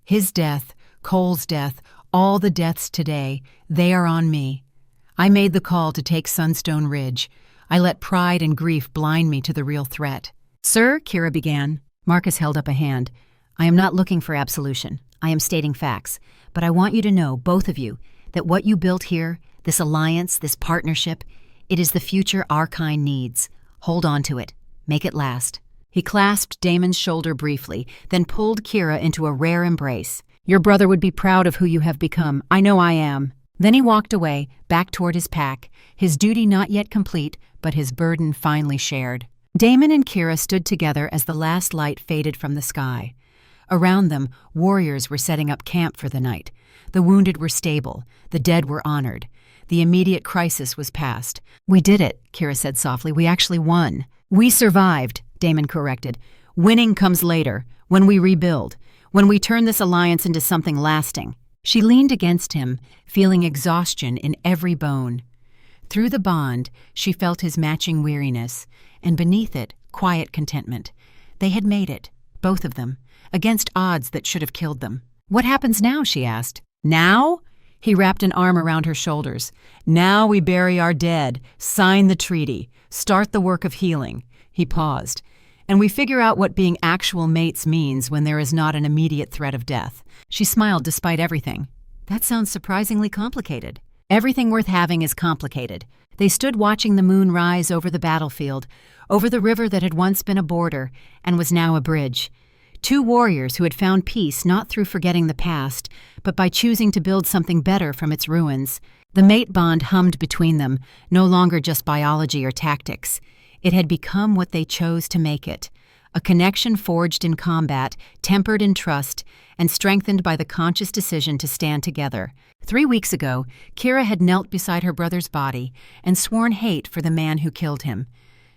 His death, Cole's death, all the deaths today, they are on me. I made the call to take Sunstone Ridge. I let pride and grief blind me to the real threat." "Sir," Kira began. Marcus held up a hand. "I am not looking for absolution. I am stating facts. But I want you to know, both of you, that what you built here, this alliance, this partnership, it is the future our kind needs. Hold on to it. Make it last." He clasped Damon's shoulder briefly, then pulled Kira into a rare embrace. "Your brother would be proud of who you have become. I know I am." Then he walked away, back toward his pack, his duty not yet complete, but his burden finally shared. Damon and Kira stood together as the last light faded from the sky. Around them, warriors were setting up camp for the night. The wounded were stable, the dead were honored. The immediate crisis was past. "We did it," Kira said softly. "We actually won." "We survived," Damon corrected. "Winning comes later, when we rebuild, when we turn this alliance into something lasting." She leaned against him, feeling exhaustion in every bone. Through the bond, she felt his matching weariness, and beneath it, quiet contentment. They had made it, both of them, against odds that should have killed them. "What happens now?" she asked. "Now?" He wrapped an arm around her shoulders. "Now we bury our dead, sign the treaty, start the work of healing." He paused. "And we figure out what being actual mates means when there is not an immediate threat of death." She smiled despite everything. "That sounds surprisingly complicated." "Everything worth having is complicated." They stood watching the moon rise over the battlefield, over the river that had once been a border and was now a bridge. Two warriors who had found peace not through forgetting the past, but by choosing to build something better from its ruins. The mate bond hummed between them, no longer just biology or tactics. It had become what they chose to make it. A connection forged in combat, tempered in trust, and strengthened by the conscious decision to stand together. 3 weeks ago, Kira had knelt beside her brother's body and sworn hate for the man who killed him.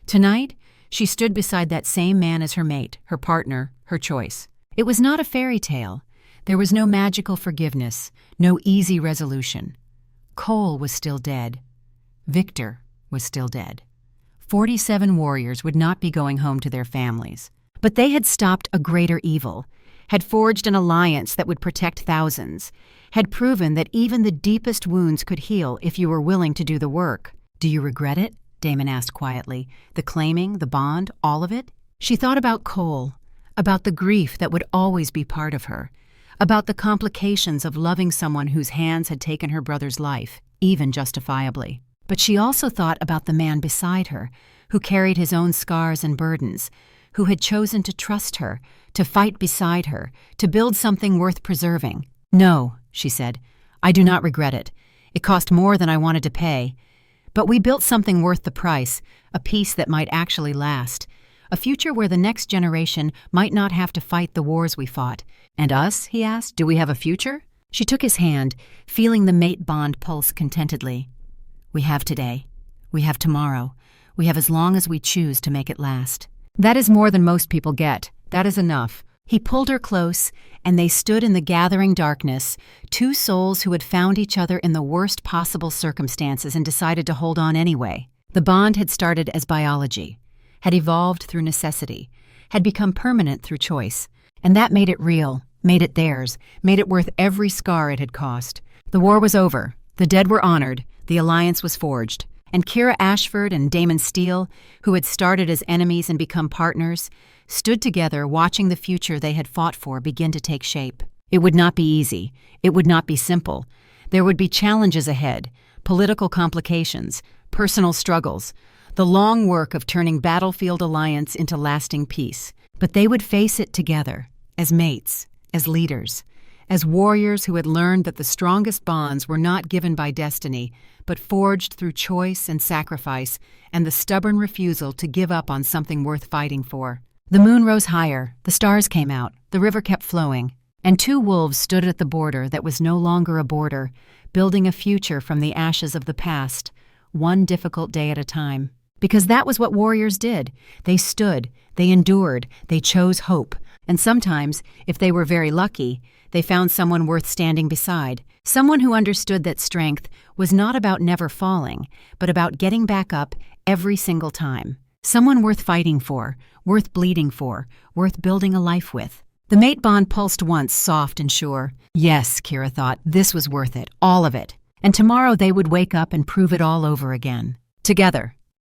Tonight, she stood beside that same man as her mate, her partner, her choice. It was not a fairy tale. There was no magical forgiveness, no easy resolution. Cole was still dead. Victor was still dead. 47 warriors would not be going home to their families. But they had stopped a greater evil, had forged an alliance that would protect thousands, had proven that even the deepest wounds could heal if you were willing to do the work. "Do you regret it?" Damon asked quietly. "The claiming, the bond, all of it?" She thought about Cole, about the grief that would always be part of her, about the complications of loving someone whose hands had taken her brother's life, even justifiably. But she also thought about the man beside her, who carried his own scars and burdens, who had chosen to trust her, to fight beside her, to build something worth preserving. "No," she said, "I do not regret it. It cost more than I wanted to pay. But we built something worth the price, a peace that might actually last, a future where the next generation might not have to fight the wars we fought." "And us?" he asked. "Do we have a future?" She took his hand, feeling the mate bond pulse contentedly. "We have today. We have tomorrow. We have as long as we choose to make it last. That is more than most people get. That is enough. He pulled her close, and they stood in the gathering darkness, two souls who had found each other in the worst possible circumstances and decided to hold on anyway. The bond had started as biology, had evolved through necessity, had become permanent through choice, and that made it real, made it theirs, made it worth every scar it had cost. The war was over, the dead were honored, the alliance was forged, and Kira Ashford and Damon Steele, who had started as enemies and become partners, stood together watching the future they had fought for begin to take shape. It would not be easy. It would not be simple. There would be challenges ahead, political complications, personal struggles, the long work of turning battlefield alliance into lasting peace. But they would face it together, as mates, as leaders, as warriors who had learned that the strongest bonds were not given by destiny, but forged through choice and sacrifice and the stubborn refusal to give up on something worth fighting for. The moon rose higher, the stars came out, the river kept flowing, and two wolves stood at the border that was no longer a border, building a future from the ashes of the past, one difficult day at a time. Because that was what warriors did. They stood, they endured, they chose hope. And sometimes, if they were very lucky, they found someone worth standing beside, someone who understood that strength was not about never falling, but about getting back up every single time. Someone worth fighting for, worth bleeding for, worth building a life with. The mate bond pulsed once, soft and sure. Yes, Kira thought, this was worth it, all of it. And tomorrow they would wake up and prove it all over again. Together.